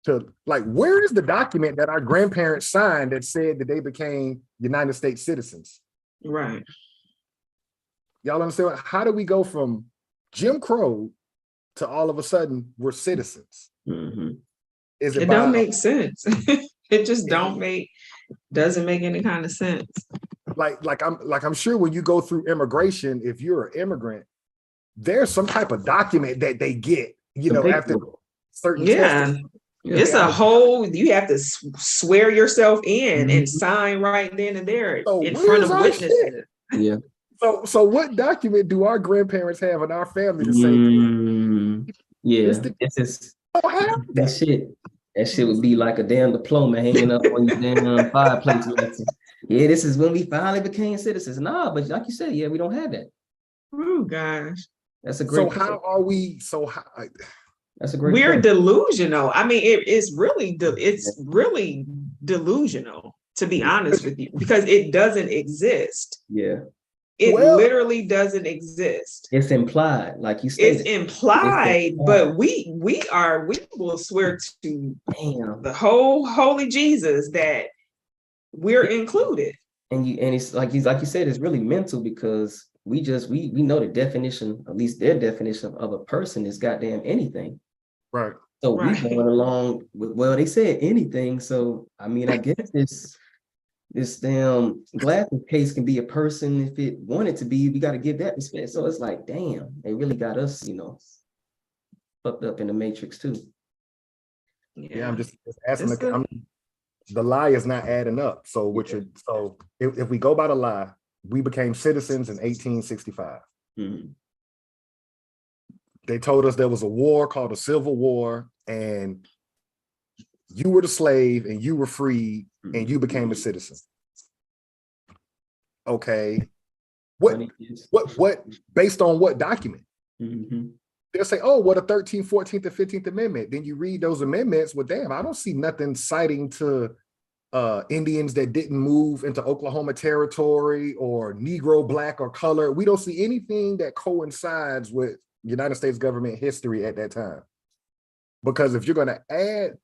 to like, where is the document that our grandparents signed that said that they became United States citizens? Right. Y'all understand? How do we go from Jim Crow to all of a sudden we're citizens? Is It don't make sense. It just doesn't make any kind of sense. Like I'm sure when you go through immigration, if you're an immigrant, there's some type of document that they get, after certain tests. It's a whole, you have to swear yourself in and sign right then and there in front of witnesses. Yeah. So what document do our grandparents have in our family to say Yeah, It's the this is don't have that that. shit. That shit would be like a damn diploma hanging up on your damn fireplace. Yeah, this is when we finally became citizens. Nah, but like you said, yeah, we don't have that. Oh gosh. That's a So great. how are we? So how? That's a great We're point. delusional. I mean, it's Yeah. really delusional, to be honest with you, because it doesn't exist. Yeah, It Well, literally doesn't exist. it's implied, like you It's stated. implied, but implied. we will swear to Damn. the whole holy Jesus that we're included. And it's like you said, it's really mental because we know the definition, at least their definition of a person is goddamn anything. right. So we Right. going along with, well, they said anything. So I mean, I guess this damn Glasses case can be a person if it wanted to be. We got to give that respect. So it's like, damn, they really got us, fucked up in the matrix too. Yeah, I'm just asking. It's The lie is not adding up. So if we go by the lie, we became citizens in 1865. Mhm. They told us there was a war called the Civil War, and you were the slave and you were free and you became a citizen. Okay. What based on what document? Mhm. They'll say, oh, what, the 13th, 14th, and 15th Amendment. Then you read those amendments. Well, damn, I don't see nothing citing to Indians that didn't move into Oklahoma Territory or Negro, black, or color. We don't see anything that coincides with United States government history at that time. Because if you're going to add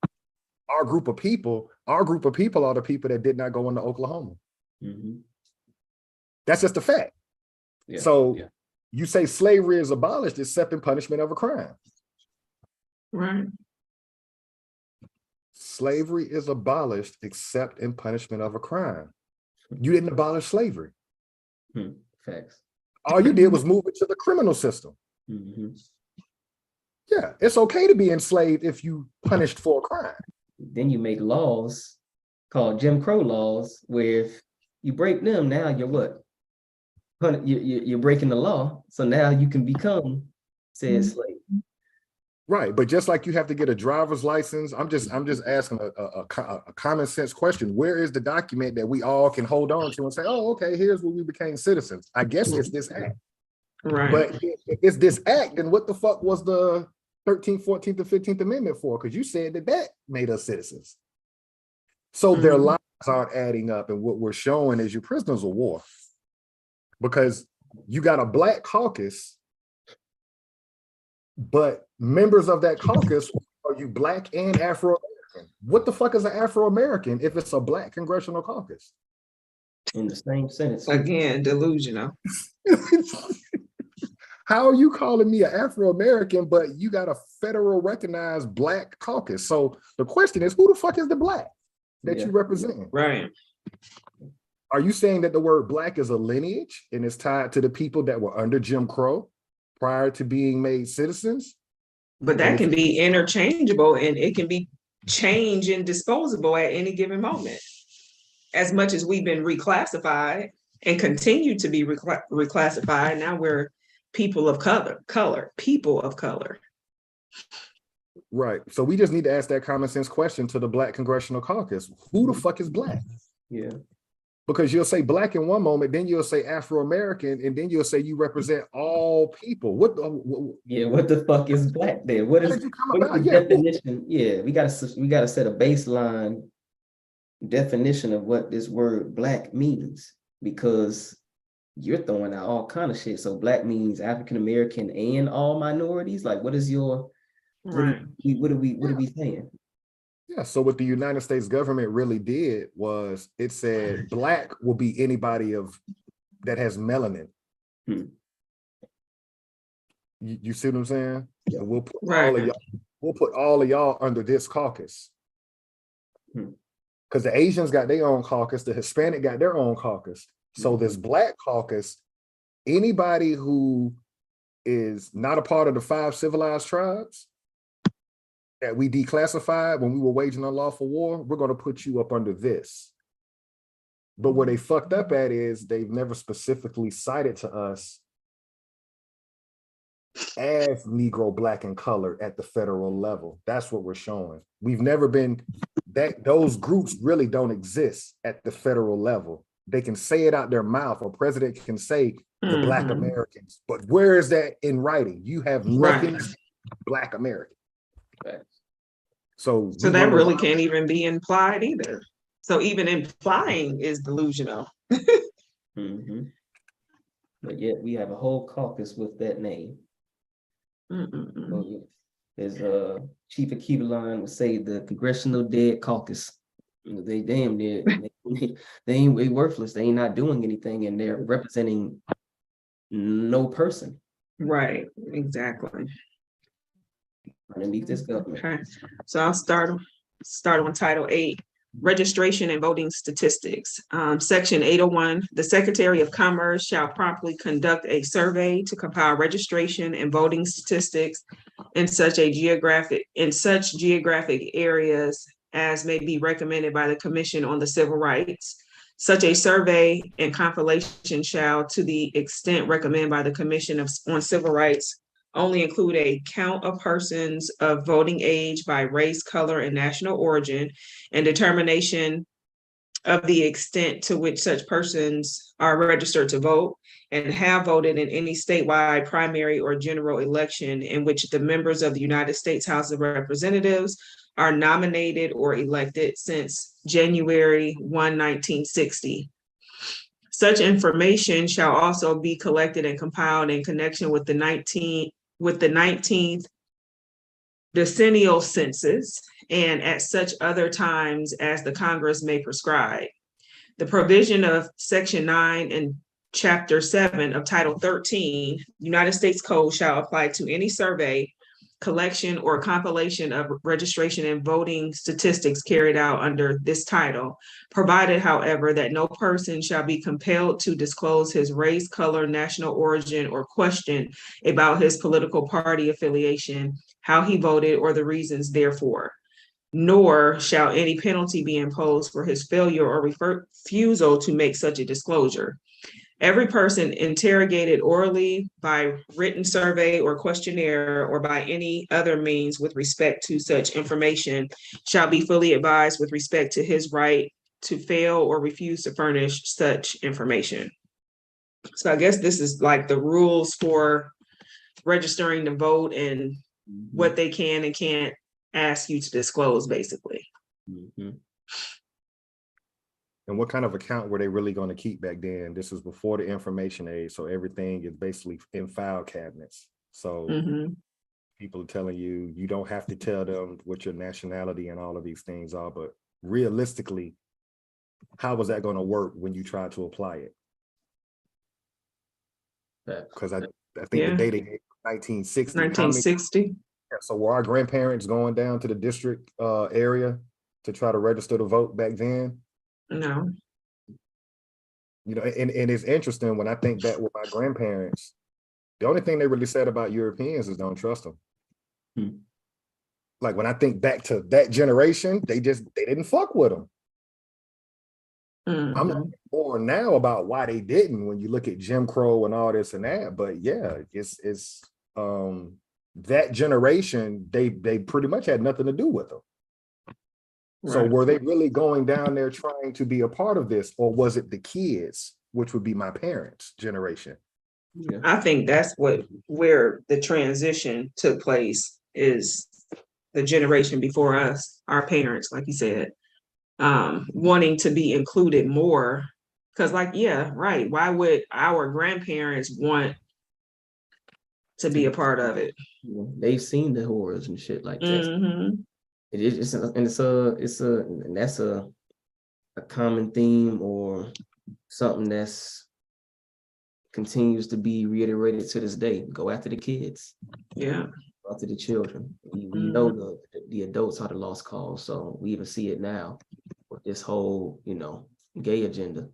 our group of people are the people that did not go into Oklahoma. Mhm. That's just a fact. Yeah. So yeah. You say slavery is abolished except in punishment of a crime. right. Slavery is abolished except in punishment of a crime. You didn't abolish slavery. Facts. All you did was move it to the criminal system. Mhm. Yeah, it's okay to be enslaved if you punished for a crime. Then you make laws called Jim Crow laws, where if you break them, now you're what? You're breaking the law. So now you can become said slave. Right, but just like you have to get a driver's license, I'm just asking a common sense question. Where is the document that we all can hold on to and say, oh, okay, here's where we became citizens? I guess it's this act. Right. But if it's this act, then what the fuck was the 13th, 14th, and 15th Amendment for? Because you said that made us citizens. So their lives aren't adding up. And what we're showing is you're prisoners of war. Because you got a black caucus, but members of that caucus, are you black and Afro-American? What the fuck is an Afro-American if it's a black congressional caucus? In the same sentence. Again, delusional. How are you calling me an Afro-American, but you got a federal recognized black caucus? So the question is, who the fuck is the black that you represent? Right. Are you saying that the word black is a lineage and it's tied to the people that were under Jim Crow prior to being made citizens? But that can be interchangeable and it can be changed and disposable at any given moment. As much as we've been reclassified and continue to be reclassified, now we're people of color. Right. So we just need to ask that common sense question to the Black Congressional Caucus. Who the fuck is black? Yeah. Because you'll say black in one moment, then you'll say Afro-American, and then you'll say you represent all people. What the fuck is black there? What is the definition? Yeah, we gotta set a baseline definition of what this word black means, because you're throwing out all kind of shit. So black means African American and all minorities. Like, what is your what are we saying? Yeah, so what the United States government really did was it said black will be anybody that has melanin. You see what I'm saying? Yeah. And we'll put all of y'all under this caucus. Because the Asians got their own caucus, the Hispanic got their own caucus. So this black caucus, anybody who is not a part of the 5 civilized tribes that we declassified when we were waging unlawful war, we're going to put you up under this. But where they fucked up at is they've never specifically cited to us as Negro, Black, and Colored at the federal level. That's what we're showing. We've never been, that those groups really don't exist at the federal level. They can say it out their mouth, or president can say the Black Americans, but where is that in writing? You have nothing Black American. So that really can't even be implied either. So even implying is delusional. But yet we have a whole caucus with that name. As Chief Akivaline would say, the Congressional Dead Caucus. They damn dead. They ain't worthless. They ain't not doing anything, and they're representing no person. Right, exactly. Underneath this government. Okay, so I'll start on Title VIII, registration and voting statistics. Section 801, the Secretary of Commerce shall promptly conduct a survey to compile registration and voting statistics in such geographic areas as may be recommended by the Commission on the Civil Rights. Such a survey and compilation shall, to the extent recommended by the Commission on Civil Rights, only include a count of persons of voting age by race, color, and national origin, and determination of the extent to which such persons are registered to vote and have voted in any statewide primary or general election in which the members of the United States House of Representatives are nominated or elected since January 1, 1960. Such information shall also be collected and compiled in connection with the 19th decennial census and at such other times as the Congress may prescribe. The provision of Section 9 and Chapter 7 of Title 13 United States Code shall apply to any survey, collection, or compilation of registration and voting statistics carried out under this title, provided, however, that no person shall be compelled to disclose his race, color, national origin, or question about his political party affiliation, how he voted, or the reasons therefor. Nor shall any penalty be imposed for his failure or refusal to make such a disclosure. Every person interrogated orally, by written survey or questionnaire, or by any other means with respect to such information shall be fully advised with respect to his right to fail or refuse to furnish such information. So I guess this is like the rules for registering to vote and what they can and can't ask you to disclose, basically. And what kind of account were they really going to keep back then? This was before the information age, so everything is basically in file cabinets. So people are telling you, you don't have to tell them what your nationality and all of these things are, but realistically, how was that going to work when you try to apply it? Because I think the data 1960. 1960. So were our grandparents going down to the district area to try to register to vote back then? No. You know, and it's interesting when I think back with my grandparents, the only thing they really said about Europeans is don't trust them. Like when I think back to that generation, they didn't fuck with them. I'm learning more now about why they didn't when you look at Jim Crow and all this and that. But yeah, it's that generation, they pretty much had nothing to do with them. So were they really going down there trying to be a part of this, or was it the kids, which would be my parents' generation? I think that's where the transition took place, is the generation before us, our parents, like you said, wanting to be included more. Because why would our grandparents want to be a part of it? They've seen the horrors and shit like that. And that's a common theme, or something that's continues to be reiterated to this day. Go after the kids. Yeah. Go after the children. We know the adults are the lost cause. So we even see it now with this whole, gay agenda.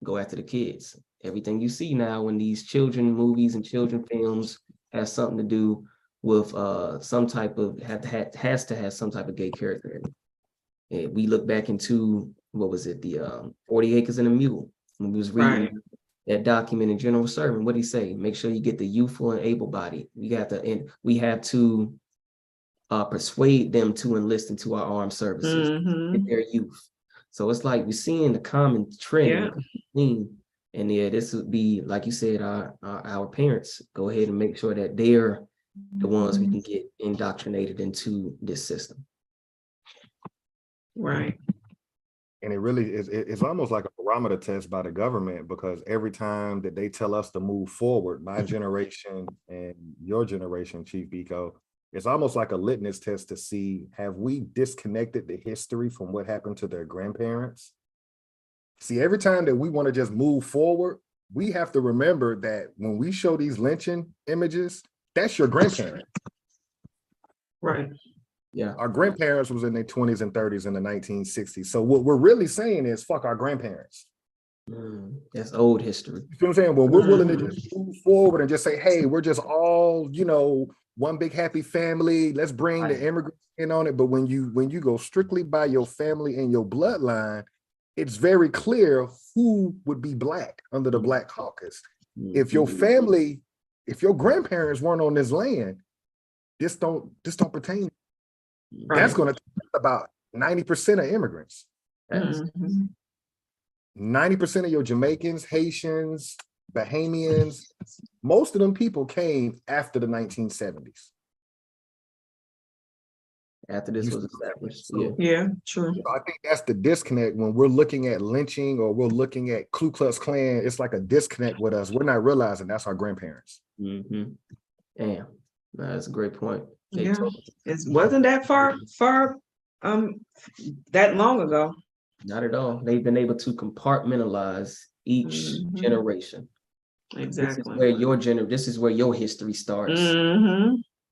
Go after the kids. Everything you see now in these children movies and children films has something to do with some type of has to have some type of gay character in it. And we look back into, what was it, the 40 Acres and a Mule, when we was reading that document in general servant. What do he say? Make sure you get the youthful and able-bodied. And we have to persuade them to enlist into our armed services in their youth. So it's like we're seeing the common trend, and yeah, this would be, like you said, our parents go ahead and make sure that they're the ones we can get indoctrinated into this system. Right. And it really is, it's almost like a barometer test by the government, because every time that they tell us to move forward, my generation and your generation, Chief Biko, it's almost like a litmus test to see, have we disconnected the history from what happened to their grandparents? See, every time that we want to just move forward, we have to remember that when we show these lynching images, that's your grandparent. Right. Yeah. Our grandparents was in their 20s and 30s in the 1960s. So what we're really saying is fuck our grandparents. That's old history. You know what I'm saying? Well, we're willing to just move forward and just say, hey, we're just all, you know, one big happy family. Let's bring the immigrants in on it. But when you go strictly by your family and your bloodline, it's very clear who would be Black under the Black caucus. If your family, if your grandparents weren't on this land, this don't pertain. That's going to take about 90% of immigrants. 90% of your Jamaicans, Haitians, Bahamians, most of them people came after the 1970s. After this was established. Yeah, sure. I think that's the disconnect when we're looking at lynching or we're looking at Ku Klux Klan. It's like a disconnect with us. We're not realizing that's our grandparents. Damn, that's a great point. Yeah, it wasn't that far that long ago. Not at all. They've been able to compartmentalize each generation. Exactly. This is where your history starts.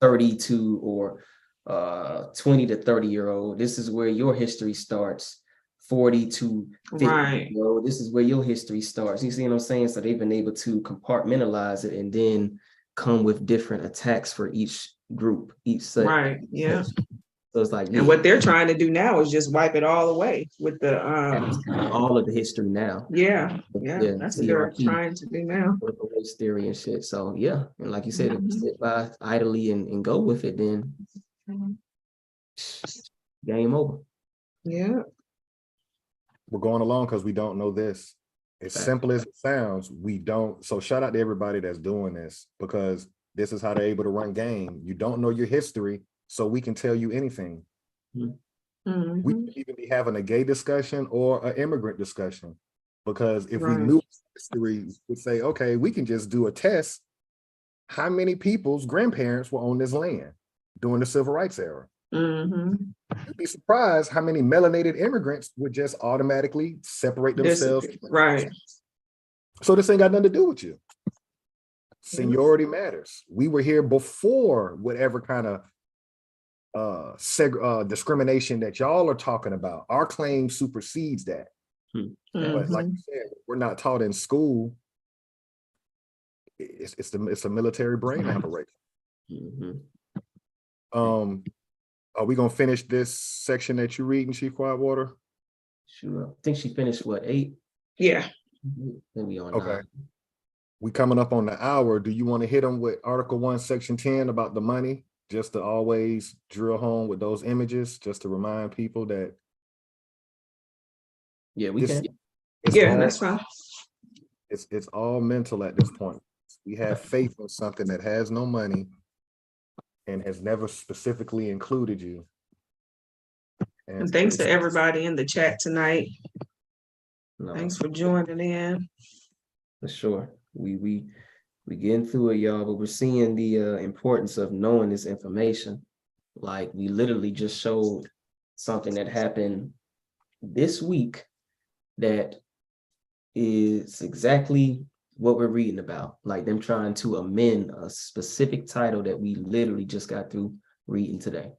32 or 20 to 30-year-old. This is where your history starts. 40 to 50-year-old. This is where your history starts. You see what I'm saying? So they've been able to compartmentalize it and then come with different attacks for each group, each set. Right. Yeah. So it's like, and what they're trying to do now is just wipe it all away with the all of the history now. Yeah, that's what they're trying to do now. With the race theory and shit. So yeah, and like you said, if you sit by idly and go with it, then game over. Yeah. We're going along because we don't know this. As simple as it sounds, we don't. So shout out to everybody that's doing this, because this is how they're able to run game. You don't know your history, so we can tell you anything. We could even be having a gay discussion or an immigrant discussion, because if we knew history, we'd say, okay, we can just do a test. How many people's grandparents were on this land during the Civil Rights era? You'd be surprised how many melanated immigrants would just automatically separate themselves. Right. So this ain't got nothing to do with you. Seniority matters. We were here before whatever kind of discrimination that y'all are talking about. Our claim supersedes that. But like you said, we're not taught in school. It's a military brain operation. Are we gonna finish this section that you're reading, Chief Quietwater? Sure. I think she finished what, 8? Yeah. Then we on 9. Okay. We coming up on the hour. Do you want to hit them with Article 1, Section 10 about the money? Just to always drill home with those images, just to remind people that. Yeah, we can. That's fine. It's all mental at this point. We have faith in something that has no money and has never specifically included you. And thanks to everybody in the chat tonight. Thanks for joining in. For sure. We getting through it, y'all, but we're seeing the importance of knowing this information. Like, we literally just showed something that happened this week that is exactly what we're reading about, like them trying to amend a specific title that we literally just got through reading today.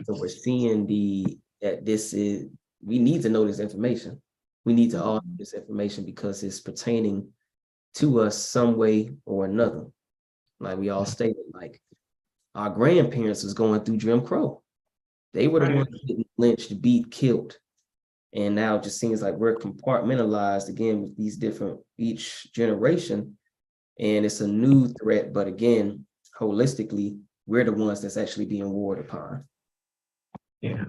So we're seeing we need to know this information. We need to all know this information because it's pertaining to us some way or another. Like we all stated, like our grandparents was going through Jim Crow. They were the ones getting lynched, beat, killed. And now it just seems like we're compartmentalized again with these different, each generation. And it's a new threat, but again, holistically, we're the ones that's actually being warred upon. Yeah.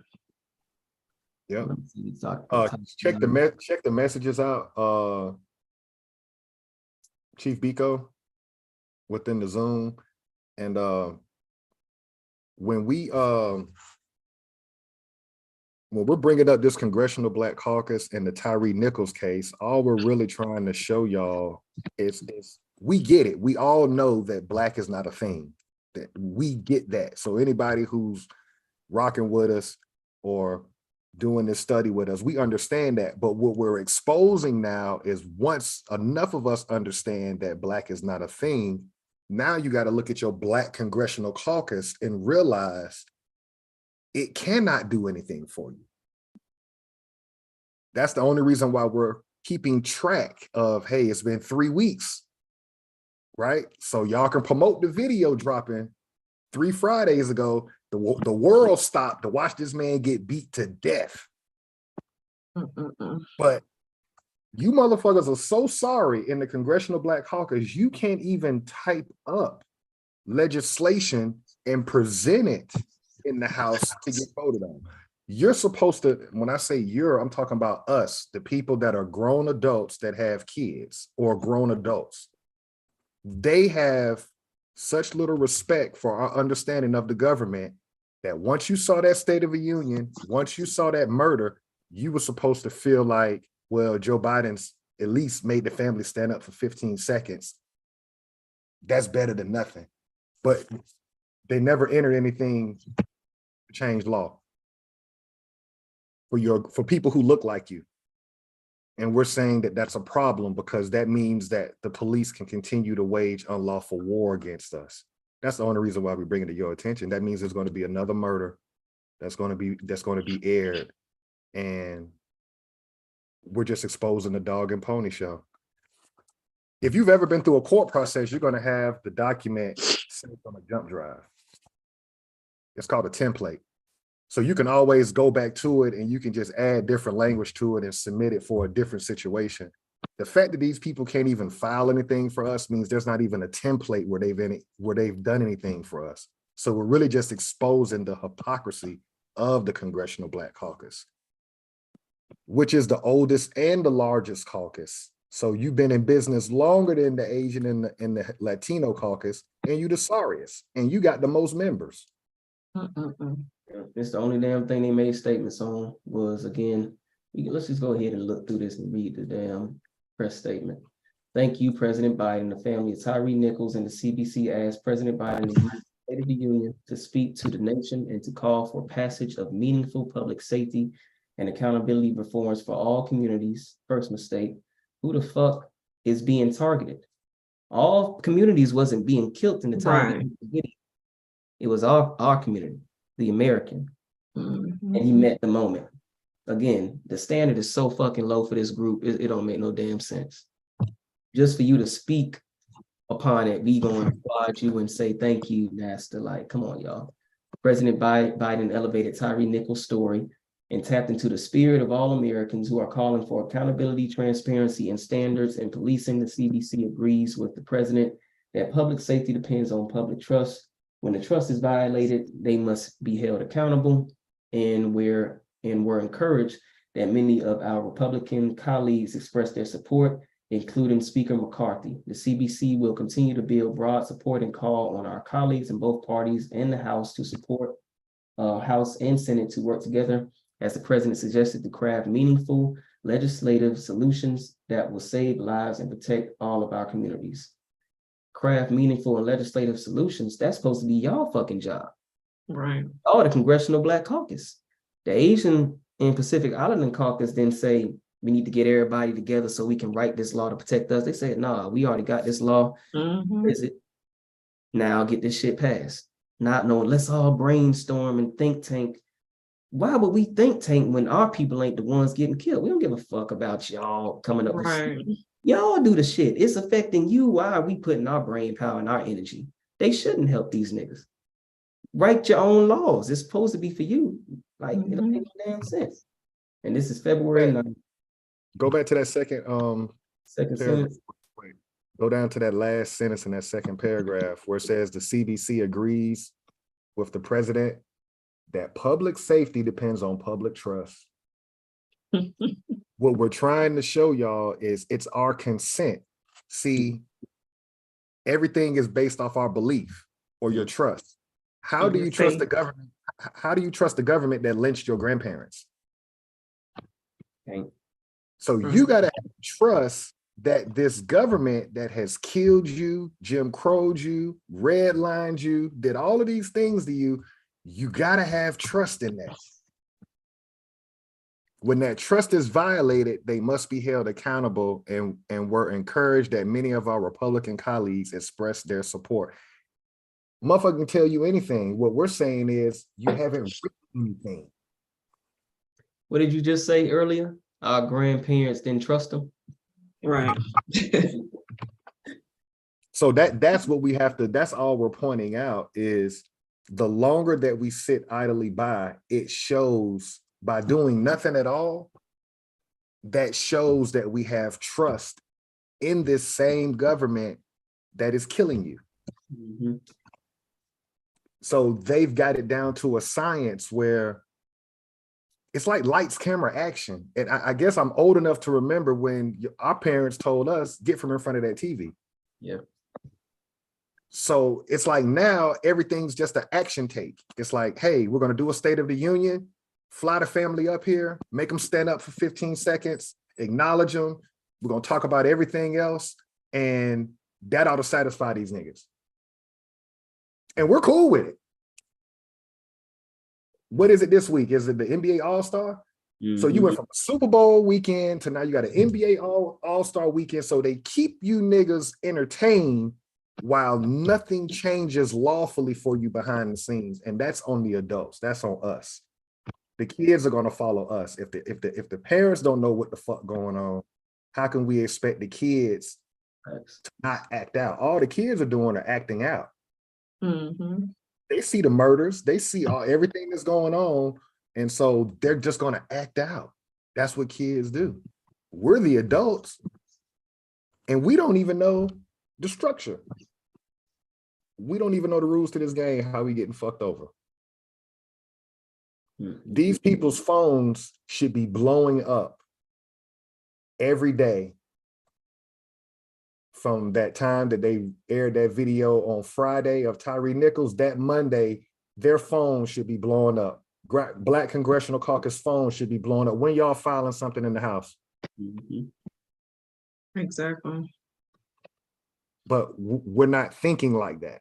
Yep. Check Check the messages out, Chief Biko, within the Zoom. And when we're bringing up this Congressional Black Caucus and the Tyree Nichols case, all we're really trying to show y'all is we get it. We all know that Black is not a thing. That we get that. So anybody who's rocking with us or doing this study with us, we understand that. But what we're exposing now is once enough of us understand that Black is not a thing, now you got to look at your Black Congressional Caucus and realize it cannot do anything for you. That's the only reason why we're keeping track of, hey, it's been 3 weeks, right? So y'all can promote the video dropping 3 Fridays ago. The world stopped to watch this man get beat to death. But you motherfuckers are so sorry in the Congressional Black Caucus, you can't even type up legislation and present it in the House to get voted on. You're supposed to, when I say you're, I'm talking about us, the people that are grown adults that have kids or grown adults. They have such little respect for our understanding of the government that once you saw that State of the Union, once you saw that murder, you were supposed to feel like, well, Joe Biden's at least made the family stand up for 15 seconds. That's better than nothing. But they never entered anything to change law for people who look like you. And we're saying that that's a problem because that means that the police can continue to wage unlawful war against us. That's the only reason why we bring it to your attention. That means there's going to be another murder that's going to be aired, and we're just exposing the dog and pony show. If you've ever been through a court process, you're going to have the document saved on a jump drive. It's called a template. So you can always go back to it and you can just add different language to it and submit it for a different situation. The fact that these people can't even file anything for us means there's not even a template where they've done anything for us. So we're really just exposing the hypocrisy of the Congressional Black Caucus, which is the oldest and the largest caucus. So you've been in business longer than the Asian and the Latino caucus, and you the sorriest, and you got the most members. It's the only damn thing they made statements on was, again, let's just go ahead and look through this and read the damn press statement. Thank you, President Biden. The family of Tyree Nichols and the CBC asked President Biden to use the State of the Union to speak to the nation and to call for passage of meaningful public safety and accountability reforms for all communities. First mistake. Who the fuck is being targeted? All communities wasn't being killed in the time. Right. It was our community, the American. And he met the moment. Again, the standard is so fucking low for this group, it don't make no damn sense. Just for you to speak upon it, we gonna applaud you and say thank you, Master. Like, come on, y'all. President Biden elevated Tyree Nichols' story and tapped into the spirit of all Americans who are calling for accountability, transparency, and standards in policing. The CBC agrees with the president that public safety depends on public trust. When the trust is violated, they must be held accountable. And we're encouraged that many of our Republican colleagues expressed their support, including Speaker McCarthy. The CBC will continue to build broad support and call on our colleagues in both parties and the House to support House and Senate to work together, as the president suggested, to craft meaningful legislative solutions that will save lives and protect all of our communities. Craft meaningful and legislative solutions, that's supposed to be y'all fucking job. Right. Oh, the Congressional Black Caucus. The Asian and Pacific Islander Caucus didn't say we need to get everybody together so we can write this law to protect us. They said, nah, we already got this law. Is it? Now get this shit passed. Not knowing, let's all brainstorm and think tank. Why would we think tank when our people ain't the ones getting killed? We don't give a fuck about y'all coming up with shit. Y'all do the shit. It's affecting you. Why are we putting our brain power and our energy? They shouldn't help these niggas. Write your own laws. It's supposed to be for you. Like, it don't make no damn sense. And this is February 9th. Go back to that second Second paragraph. sentence. Wait. Go down to that last sentence in that second paragraph where it says the CBC agrees with the president that public safety depends on public trust. What we're trying to show y'all is it's our consent. See, everything is based off our belief or your trust. How do you trust the government? How do you trust the government that lynched your grandparents? Okay. So you got to trust that this government that has killed you, jimcrowed you, redlined you, did all of these things to you, you got to have trust in that. When that trust is violated, they must be held accountable, and we're encouraged that many of our Republican colleagues express their support. Motherfucker can tell you anything. What we're saying is you haven't written anything. What did you just say earlier? Our grandparents didn't trust them. Right. So that's what we have to, that's all we're pointing out is the longer that we sit idly by, it shows by doing nothing at all, that shows that we have trust in this same government that is killing you. Mm-hmm. So they've got it down to a science where it's like lights, camera, action. And I guess I'm old enough to remember when our parents told us, get from in front of that TV. Yeah. So it's like now everything's just an action take. It's like, hey, we're going to do a State of the Union, fly the family up here, make them stand up for 15 seconds, acknowledge them. We're going to talk about everything else. And that ought to satisfy these niggas. And we're cool with it. What is it this week? Is it the NBA All-Star? Mm-hmm. So you went from a Super Bowl weekend to now you got an NBA All-Star weekend. So they keep you niggas entertained while nothing changes lawfully for you behind the scenes. And that's on the adults. That's on us. The kids are going to follow us. If the parents don't know what the fuck going on, how can we expect the kids to not act out? All the kids are doing are acting out. Mm-hmm. They see the murders, they see everything that's going on, and so they're just going to act out. That's what kids do. We're the adults, and we don't even know the structure. We don't even know the rules to this game, how we getting fucked over. These people's phones should be blowing up every day from that time that they aired that video on Friday of Tyree Nichols. That Monday, their phone should be blowing up. Black Congressional Caucus phone should be blowing up when y'all filing something in the House. Mm-hmm. Exactly. But we're not thinking like that.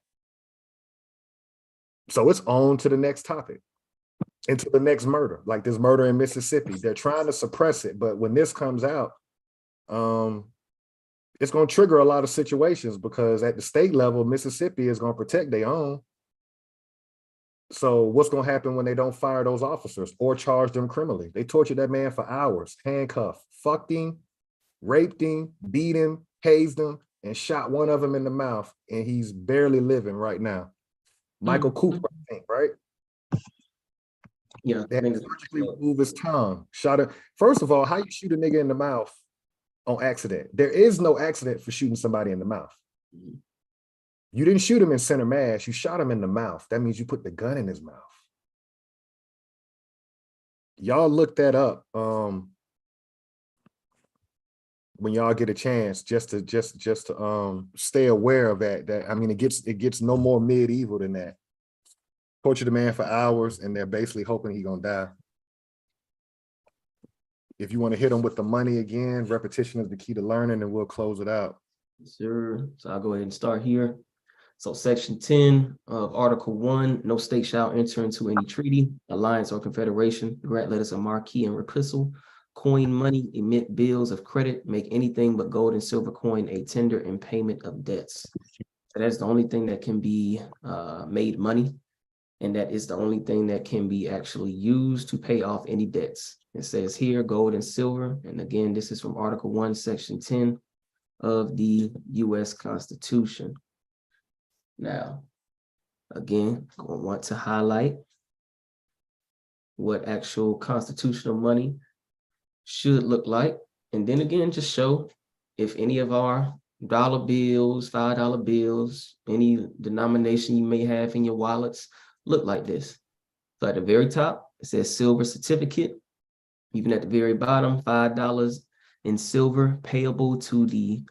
So it's on to the next topic, into the next murder, like this murder in Mississippi. They're trying to suppress it, but when this comes out, it's going to trigger a lot of situations because at the state level, Mississippi is going to protect their own. So what's going to happen when they don't fire those officers or charge them criminally? They tortured that man for hours, handcuffed, fucked him, raped him, beat him, hazed him, and shot one of them in the mouth, and he's barely living right now. Michael Cooper, I think, right? Yeah. They had to surgically remove his tongue. Shot him. First of all, how you shoot a nigga in the mouth on accident? There is no accident for shooting somebody in the mouth. You didn't shoot him in center mass. You shot him in the mouth. That means you put the gun in his mouth. Y'all look that up when y'all get a chance, just to stay aware of that. I mean, it gets no more medieval than that. Torture the man for hours, and they're basically hoping he's gonna die. If you want to hit them with the money again, repetition is the key to learning, and we'll close it out. Sure. So I'll go ahead and start here. So section 10 of Article 1, no state shall enter into any treaty, alliance, or confederation, grant letters of marque and repisal, coin money, emit bills of credit, make anything but gold and silver coin a tender in payment of debts. So that's the only thing that can be made money. And that is the only thing that can be actually used to pay off any debts. It says here, gold and silver. And again, this is from Article 1, Section 10 of the U.S. Constitution. Now, again, I want to highlight what actual constitutional money should look like. And then again, just show if any of our dollar bills, $5 bills, any denomination you may have in your wallets look like this. So at the very top, it says silver certificate. Even at the very bottom, $5 in silver payable to the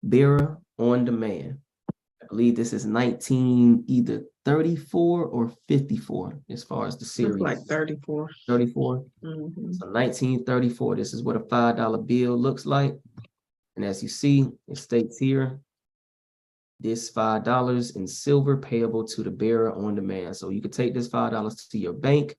bearer on demand. I believe this is either 34 or 54 as far as the series. Looks like 34. 34. Mhm. So 1934, this is what a $5 bill looks like. And as you see, it states here, this $5 in silver payable to the bearer on demand. So you could take this $5 to your bank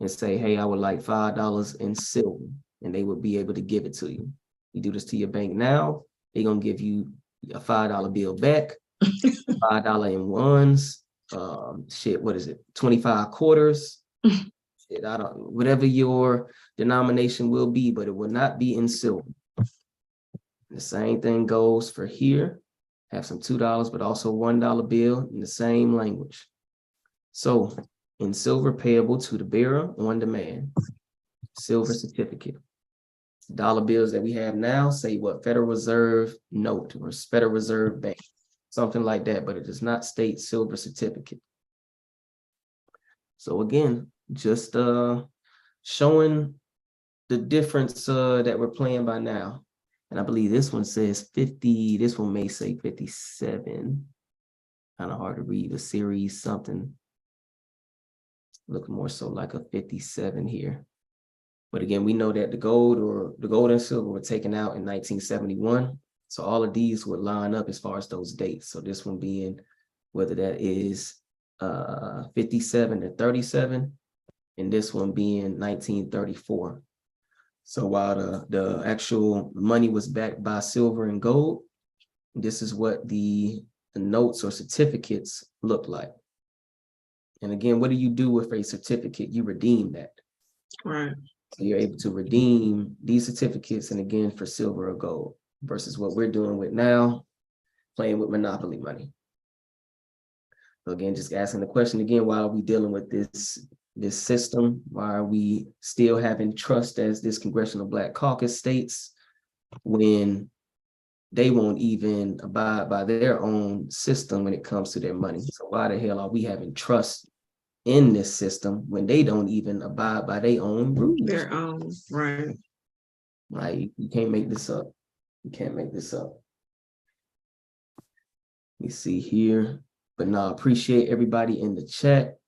and say, hey, I would like $5 in silver, and they would be able to give it to you. You do this to your bank now, they're gonna give you a $5 bill back, $5 in ones, what is it, 25 quarters, shit, whatever your denomination will be, but it will not be in silver. The same thing goes for here. Have some $2, but also $1 bill in the same language. So in silver payable to the bearer on demand, silver certificate. Dollar bills that we have now say what, Federal Reserve note or Federal Reserve Bank, something like that, but it does not state silver certificate. So again, just showing the difference that we're playing by now. And I believe this one says 50, this one may say 57. Kind of hard to read, the series something. Look more so like a 57 here. But again, we know that the gold and silver were taken out in 1971. So all of these would line up as far as those dates. So this one being, whether that is 57 to 37, and this one being 1934. So while the actual money was backed by silver and gold, this is what the notes or certificates look like. And again, what do you do with a certificate? You redeem that. Right. So you're able to redeem these certificates, and again, for silver or gold, versus what we're doing with now, playing with monopoly money. So again, just asking the question again, why are we dealing with this system? Why are we still having trust as this Congressional Black Caucus states when they won't even abide by their own system when it comes to their money? So why the hell are we having trust in this system when they don't even abide by their own rules? Their own, right. Like, you can't make this up. You can't make this up. You see here, but no, appreciate everybody in the chat.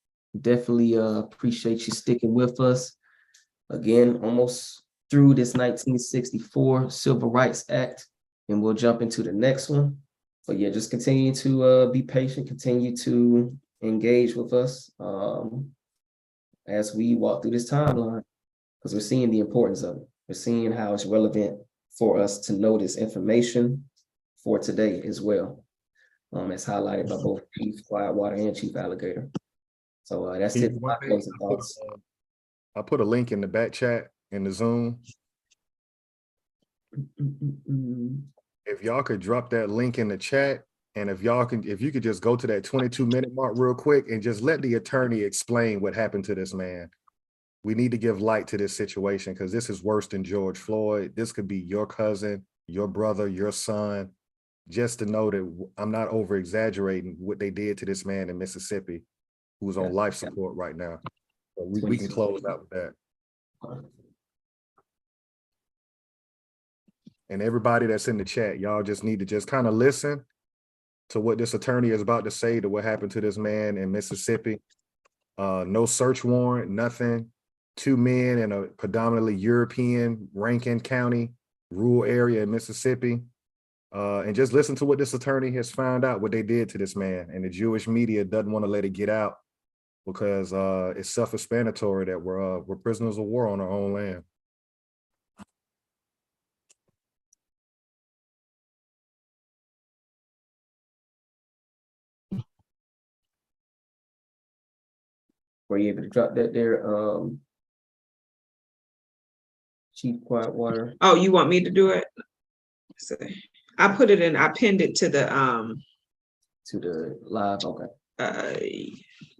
Definitely appreciate you sticking with us. Again, almost through this 1964 Civil Rights Act, and we'll jump into the next one. But yeah, just continue to be patient, continue to engage with us as we walk through this timeline, because we're seeing the importance of it. We're seeing how it's relevant for us to know this information for today as well. As highlighted by both Chief Quietwater and Chief Alligator. So that's it. My closing thoughts. I put a link in the back chat in the Zoom. If y'all could drop that link in the chat, and if you could just go to that 22-minute mark real quick and just let the attorney explain what happened to this man. We need to give light to this situation, because this is worse than George Floyd. This could be your cousin, your brother, your son. Just to know that I'm not over exaggerating what they did to this man in Mississippi, who's on life support right now. So we can close out with that. And everybody that's in the chat, y'all just need to just kind of listen to what this attorney is about to say to what happened to this man in Mississippi. No search warrant, nothing. 2 men in a predominantly European Rankin County rural area in Mississippi. And just listen to what this attorney has found out, what they did to this man. And the Jewish media doesn't want to let it get out because it's self-explanatory that we're prisoners of war on our own land. Were you able to drop that there, Chief Quietwater? Oh, you want me to do it? So I put it in, I pinned it to the live, okay.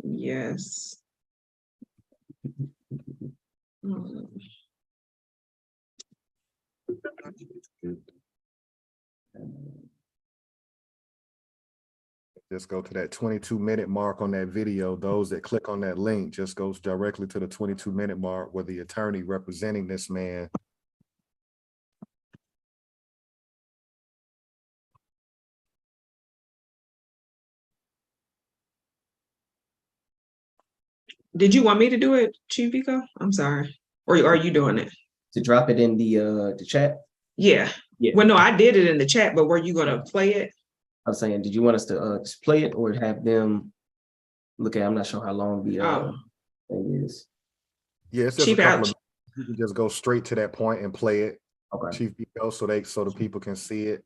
Yes. Just go to that 22-minute mark on that video. Those that click on that link just goes directly to the 22-minute mark where the attorney representing this man. Did you want me to do it, Chief Vico? I'm sorry. Or are you doing it? To drop it in the chat? Yeah. Well, no, I did it in the chat, but were you going to play it? I was saying, did you want us to just play it or have them look at it? I'm not sure how long the thing is. Yeah, it's just Chief a couple of, you can just go straight to that point and play it. Okay. Chief Vico, so the people can see it.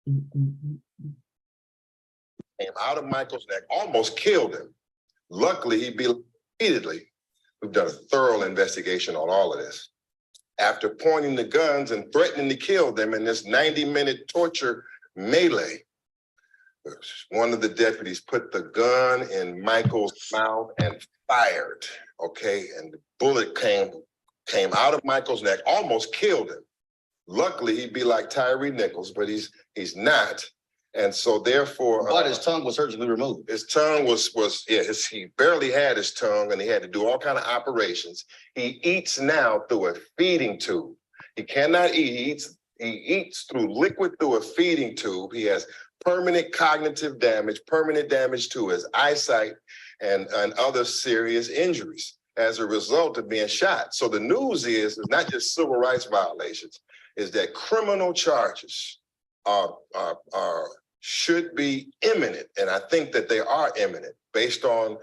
Came out of Michael's neck, almost killed him. Luckily, he repeatedly. We've done a thorough investigation on all of this. After pointing the guns and threatening to kill them in this 90-minute torture melee, one of the deputies put the gun in Michael's mouth and fired, okay? And the bullet came out of Michael's neck, almost killed him. Luckily, he'd be like Tyree Nichols, but he's not. And so therefore— But his tongue was surgically removed. His tongue he barely had his tongue, and he had to do all kind of operations. He eats now through a feeding tube. He cannot eat. He eats through liquid through a feeding tube. He has permanent cognitive damage, permanent damage to his eyesight, and other serious injuries as a result of being shot. So the news is not just civil rights violations, is that criminal charges should be imminent. And I think that they are imminent based on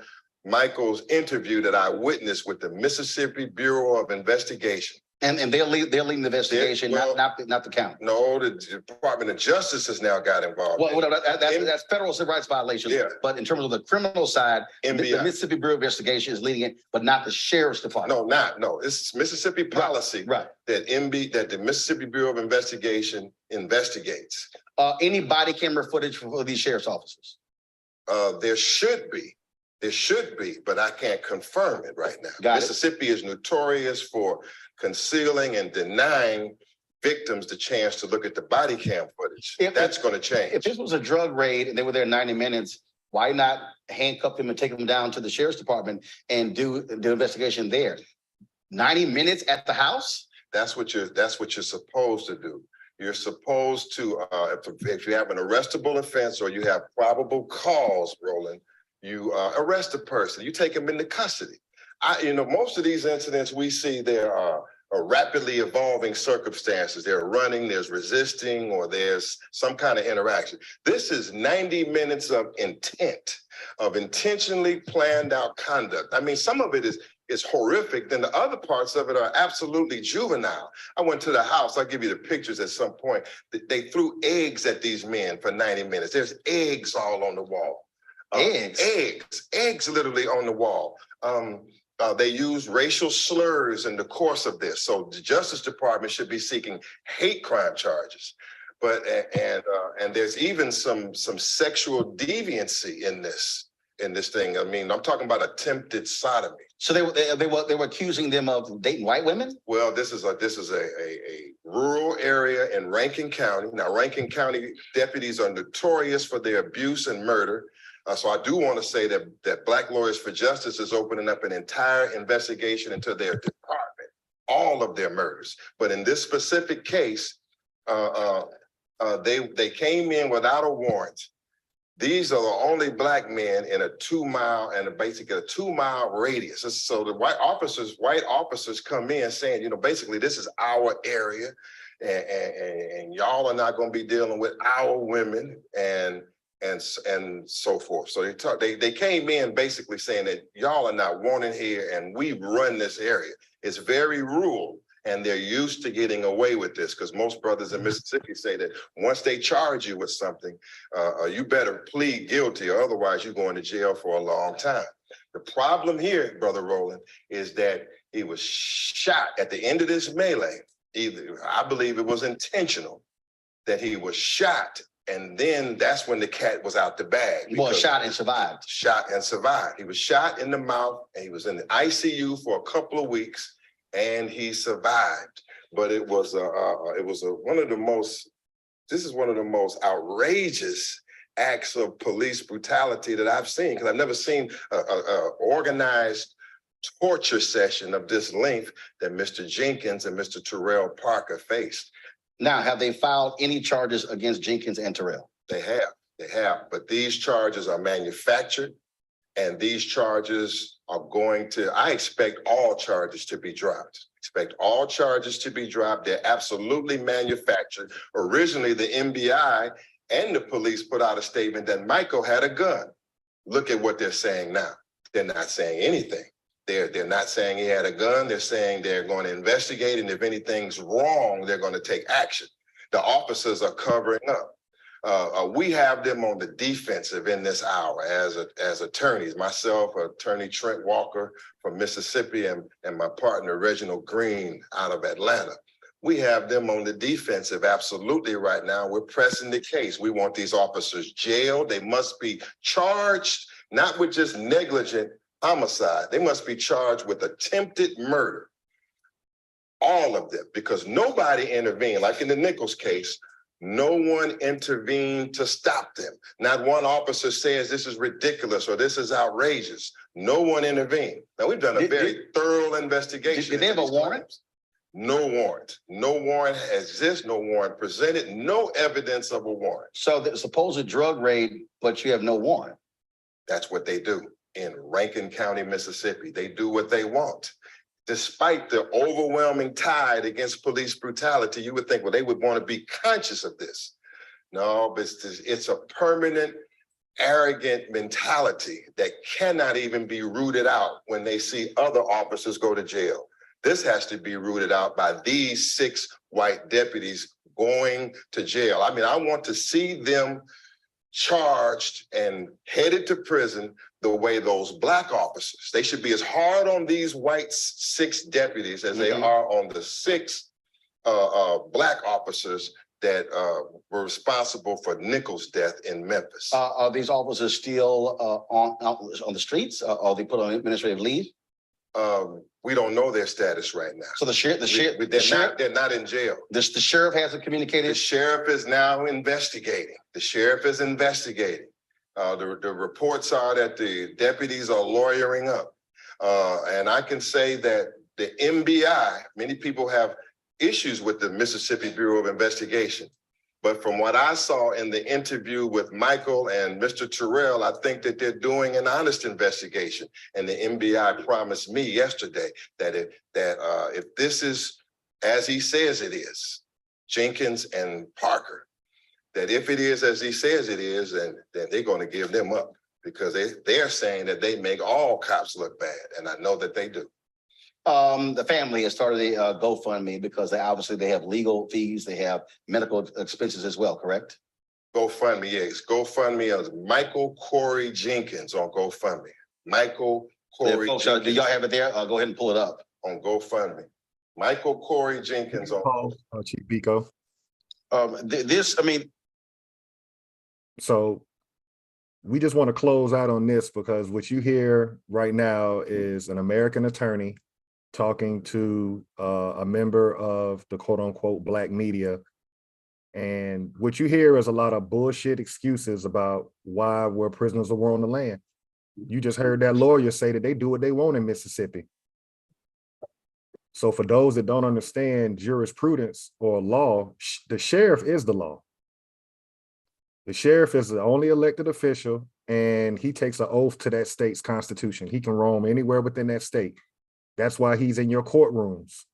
Michael's interview that I witnessed with the Mississippi Bureau of Investigation. And they're leading the investigation, not the county. No, the Department of Justice has now got involved. Well, that's federal civil rights violations. Yeah. But in terms of the criminal side, the Mississippi Bureau of Investigation is leading it, but not the Sheriff's Department. No. It's Mississippi policy that the Mississippi Bureau of Investigation investigates. Any body camera footage for these sheriff's officers? There should be, but I can't confirm it right now. Mississippi is notorious for concealing and denying victims the chance to look at the body cam footage. That's going to change. If this was a drug raid and they were there 90 minutes, why not handcuff them and take them down to the Sheriff's Department and do the investigation there? 90 minutes at the house? That's what you're supposed to do. You're supposed to, if you have an arrestable offense or you have probable cause, Roland, you arrest a person, you take them into custody. Most of these incidents we see, there are rapidly evolving circumstances. They're running, there's resisting, or there's some kind of interaction. This is 90 minutes of intent, of intentionally planned out conduct. I mean, some of it is horrific, then the other parts of it are absolutely juvenile. I went to the house, I'll give you the pictures at some point. They threw eggs at these men for 90 minutes. There's eggs all on the wall. Eggs literally on the wall. They use racial slurs in the course of this. So the Justice Department should be seeking hate crime charges. But and there's even some sexual deviancy in this thing. I mean, I'm talking about attempted sodomy. So they were accusing them of dating white women? Well, this is a rural area in Rankin County. Now, Rankin County deputies are notorious for their abuse and murder. So I do want to say that Black Lawyers for Justice is opening up an entire investigation into their department, all of their murders. But in this specific case, they came in without a warrant. These are the only Black men in a 2-mile and basically a 2-mile radius. So the white officers come in saying, basically this is our area, and y'all are not going to be dealing with our women and so forth. So they came in basically saying that y'all are not wanted here, and we run this area. It's very rural, and they're used to getting away with this because most brothers in Mississippi say that once they charge you with something, you better plead guilty, or otherwise you're going to jail for a long time. The problem here, Brother Roland, is that he was shot at the end of this melee. I believe it was intentional that he was shot. And then that's when the cat was out the bag. Well, shot and survived. Shot and survived. He was shot in the mouth, and he was in the ICU for a couple of weeks. and he survived. But it was one of the most. This is one of the most outrageous acts of police brutality that I've seen, because I've never seen a organized torture session of this length that Mr. Jenkins and Mr. Terrell Parker faced. Now, have they filed any charges against Jenkins and Terrell? They have, but these charges are manufactured, and these charges are going to, I expect all charges to be dropped. Expect all charges to be dropped. They're absolutely manufactured. Originally, the MBI and the police put out a statement that Michael had a gun. Look at what they're saying now. They're not saying anything. They're not saying he had a gun. They're saying they're going to investigate, and if anything's wrong, they're going to take action. The officers are covering up. We have them on the defensive in this hour as attorneys. Myself, Attorney Trent Walker from Mississippi, and my partner Reginald Green out of Atlanta. We have them on the defensive absolutely right now. We're pressing the case. We want these officers jailed. They must be charged not with just negligent homicide. They must be charged with attempted murder. All of them, because nobody intervened. Like in the Nichols case, no one intervened to stop them. Not one officer says this is ridiculous or this is outrageous. No one intervened. Now, we've done a very thorough investigation. Did they have a warrant? No warrant. No warrant exists, no warrant presented, no evidence of a warrant. So the supposed drug raid, but you have no warrant. That's what they do in Rankin County, Mississippi. They do what they want. Despite the overwhelming tide against police brutality, you would think, well, they would want to be conscious of this. No, but it's a permanent, arrogant mentality that cannot even be rooted out when they see other officers go to jail. This has to be rooted out by these 6 white deputies going to jail. I mean, I want to see them charged and headed to prison the way those Black officers. They should be as hard on these white 6 deputies as they are on the 6 Black officers that were responsible for Nichols' death in Memphis. Are these officers still on the streets? Are they put on administrative leave? We don't know their status right now. So they're not in jail. The sheriff hasn't communicated? The sheriff is now investigating. The sheriff is investigating. The reports are that the deputies are lawyering up. And I can say that the MBI, many people have issues with the Mississippi Bureau of Investigation. But from what I saw in the interview with Michael and Mr. Terrell, I think that they're doing an honest investigation. And the MBI promised me yesterday that if this is as he says it is, Jenkins and Parker, that if it is as he says it is, then they're going to give them up, because they're saying that they make all cops look bad. And I know that they do. The family has started a GoFundMe because they have legal fees, they have medical expenses as well, correct? GoFundMe, yes. GoFundMe is Michael Corey Jenkins on GoFundMe. Michael Corey Jenkins. Do y'all have it there? Go ahead and pull it up. On GoFundMe. Michael Corey Jenkins on Chief Biko. So we just want to close out on this, because what you hear right now is an American attorney talking to a member of the quote unquote Black media. And what you hear is a lot of bullshit excuses about why we're prisoners of war on the land. You just heard that lawyer say that they do what they want in Mississippi. So for those that don't understand jurisprudence or law, the sheriff is the law. The sheriff is the only elected official, and he takes an oath to that state's constitution. He can roam anywhere within that state. That's why he's in your courtrooms.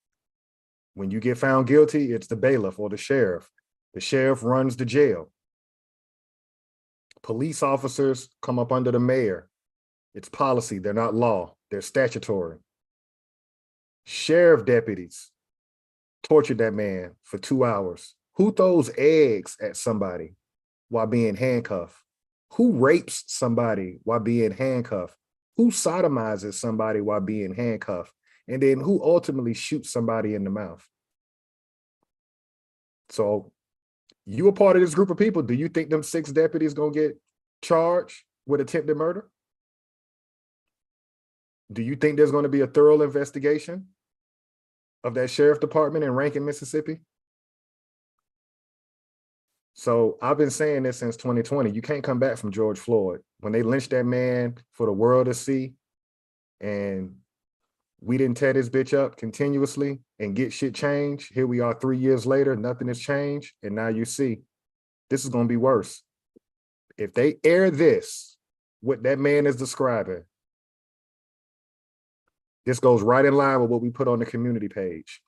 When you get found guilty, it's the bailiff or the sheriff. The sheriff runs the jail. Police officers come up under the mayor. It's policy, they're not law, they're statutory. Sheriff deputies tortured that man for 2 hours. Who throws eggs at somebody while being handcuffed? Who rapes somebody while being handcuffed? Who sodomizes somebody while being handcuffed? And then who ultimately shoots somebody in the mouth? So you a part of this group of people. Do you think them 6 deputies gonna get charged with attempted murder? Do you think there's gonna be a thorough investigation? of that sheriff department in Rankin, Mississippi? So I've been saying this since 2020. You can't come back from George Floyd. When they lynched that man for the world to see, and we didn't tear this bitch up continuously and get shit changed. Here we are 3 years later, nothing has changed. And now you see, this is going to be worse. If they air this, what that man is describing, this goes right in line with what we put on the community page,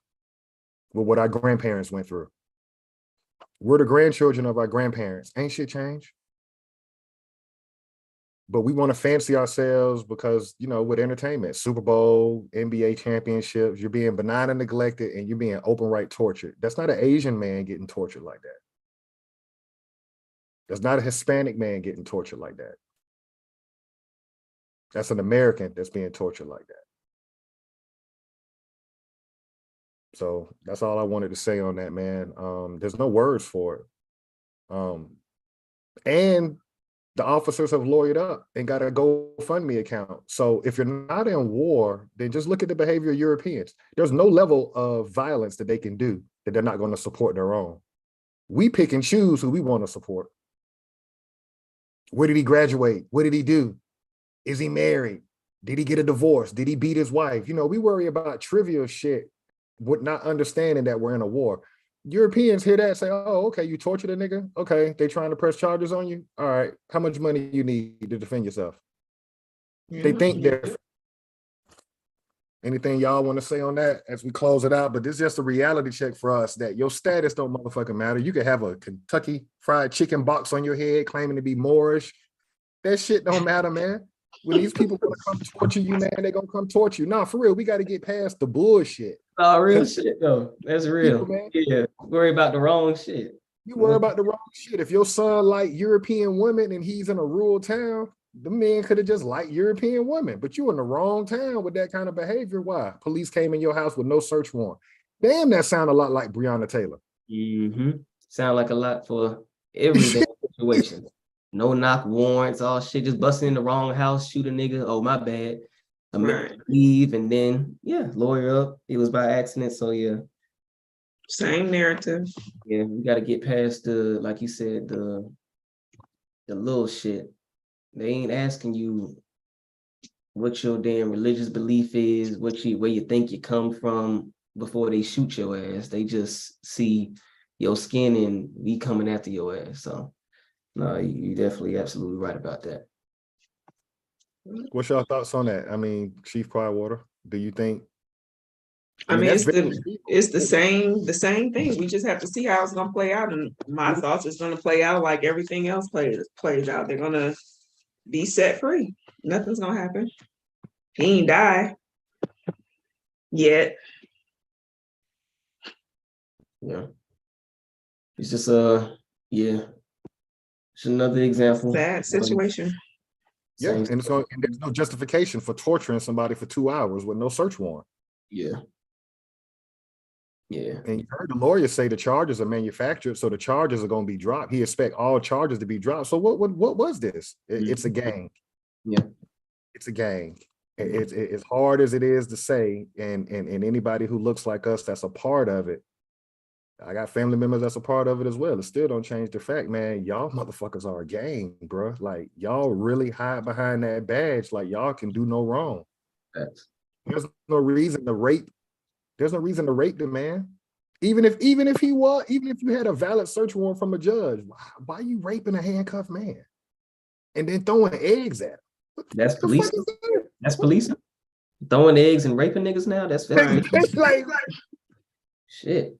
with what our grandparents went through. We're the grandchildren of our grandparents. Ain't shit changed. But we want to fancy ourselves because, you know, with entertainment, Super Bowl, NBA championships, you're being benign and neglected and you're being open right tortured. That's not an Asian man getting tortured like that. That's not a Hispanic man getting tortured like that. That's an American that's being tortured like that. So that's all I wanted to say on that, man. There's no words for it. And the officers have lawyered up and got a GoFundMe account. So if you're not in war, then just look at the behavior of Europeans. There's no level of violence that they can do that they're not going to support their own. We pick and choose who we want to support. Where did he graduate? What did he do? Is he married? Did he get a divorce? Did he beat his wife? You know, we worry about trivial shit with not understanding that we're in a war. Europeans hear that and say, oh, okay, you tortured a nigga? Okay, they trying to press charges on you? All right, how much money you need to defend yourself? Yeah. They think they're... Anything y'all want to say on that as we close it out? But this is just a reality check for us that your status don't motherfucking matter. You could have a Kentucky Fried Chicken box on your head claiming to be Moorish. That shit don't matter, man. When these people want to come torture you, man, they gonna come torture you. No, for real, we got to get past the bullshit. Oh, real shit, though. That's real. People, yeah, worry about the wrong shit. You worry about the wrong shit. If your son like European women and he's in a rural town, the man could have just liked European women, but you in the wrong town with that kind of behavior. Why? Police came in your house with no search warrant. Damn, that sound a lot like Breonna Taylor. Mm-hmm. Sound like a lot for everyday situation. No knock warrants, all shit, just busting in the wrong house, shoot a nigga. Oh, my bad. Leave, and then, yeah, lawyer up. It was by accident, so yeah. Same narrative. Yeah, we got to get past the, like you said, the little shit. They ain't asking you what your damn religious belief is, where you think you come from before they shoot your ass. They just see your skin and we coming after your ass. So, no, you definitely absolutely right about that. What's your thoughts on that? I mean, Chief Pridewater, do you think? I mean, it's the same thing. We just have to see how it's gonna play out. And my thoughts is gonna play out like everything else plays out. They're gonna be set free. Nothing's gonna happen. He ain't die yet. Yeah. It's just yeah. It's another example. Sad situation. Yeah, and so and there's no justification for torturing somebody for 2 hours with no search warrant. Yeah. Yeah. And you heard the lawyer say the charges are manufactured, so the charges are going to be dropped. He expect all charges to be dropped. So what was this? It's a gang. Yeah. It's a gang. It's as hard as it is to say, and anybody who looks like us that's a part of it. I got family members that's a part of it as well. It still don't change the fact, man, y'all motherfuckers are a gang, bro. Like, y'all really hide behind that badge. Like, y'all can do no wrong. There's no reason to rape. There's no reason to rape the man. Even if you had a valid search warrant from a judge, why are you raping a handcuffed man? And then throwing eggs at him? That's policing. That's policing. Throwing eggs and raping niggas now? That's very like shit.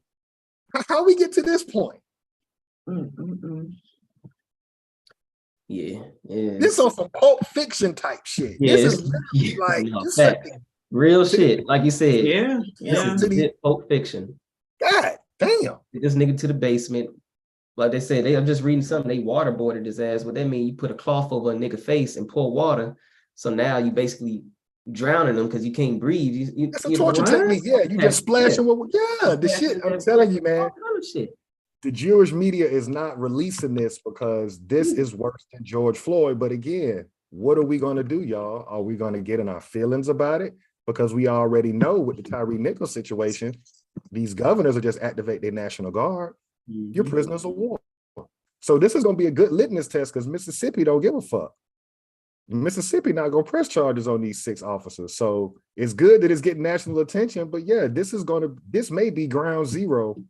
How we get to this point? Yeah. This on some Pulp Fiction type shit. Yeah, this is like real shit, like you said. Yeah. This is Pulp Fiction. God damn. This nigga to the basement. Like they said, I'm just reading something. They waterboarded his ass. What that mean? You put a cloth over a nigga face and pour water. So now you basically drowning them because you can't breathe. That's a torture technique. Yeah, you just splash them with the shit. I'm telling you, man. The Jewish media is not releasing this because this is worse than George Floyd. But again, what are we going to do, y'all? Are we going to get in our feelings about it? because we already know with the Tyree Nichols situation, these governors will just activate their National Guard. You're prisoners of war. So this is going to be a good litmus test because Mississippi don't give a fuck. Mississippi not going to press charges on these 6 officers. So it's good that it's getting national attention, but yeah, this may be ground zero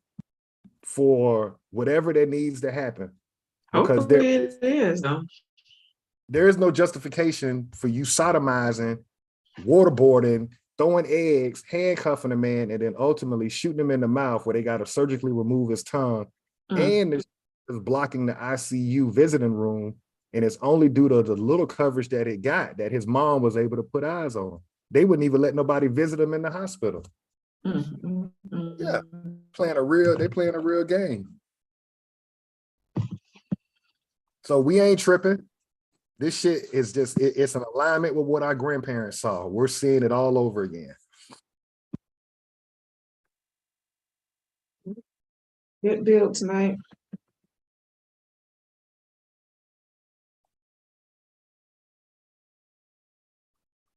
for whatever that needs to happen. Because Hopefully it is, though. there is no justification for you sodomizing, waterboarding, throwing eggs, handcuffing a man, and then ultimately shooting him in the mouth where they got to surgically remove his tongue. And it's blocking the ICU visiting room. And it's only due to the little coverage that it got that his mom was able to put eyes on him. They wouldn't even let nobody visit him in the hospital. Yeah, playing a real game. So we ain't tripping. This shit is just, it's an alignment with what our grandparents saw. We're seeing it all over again. Good build tonight.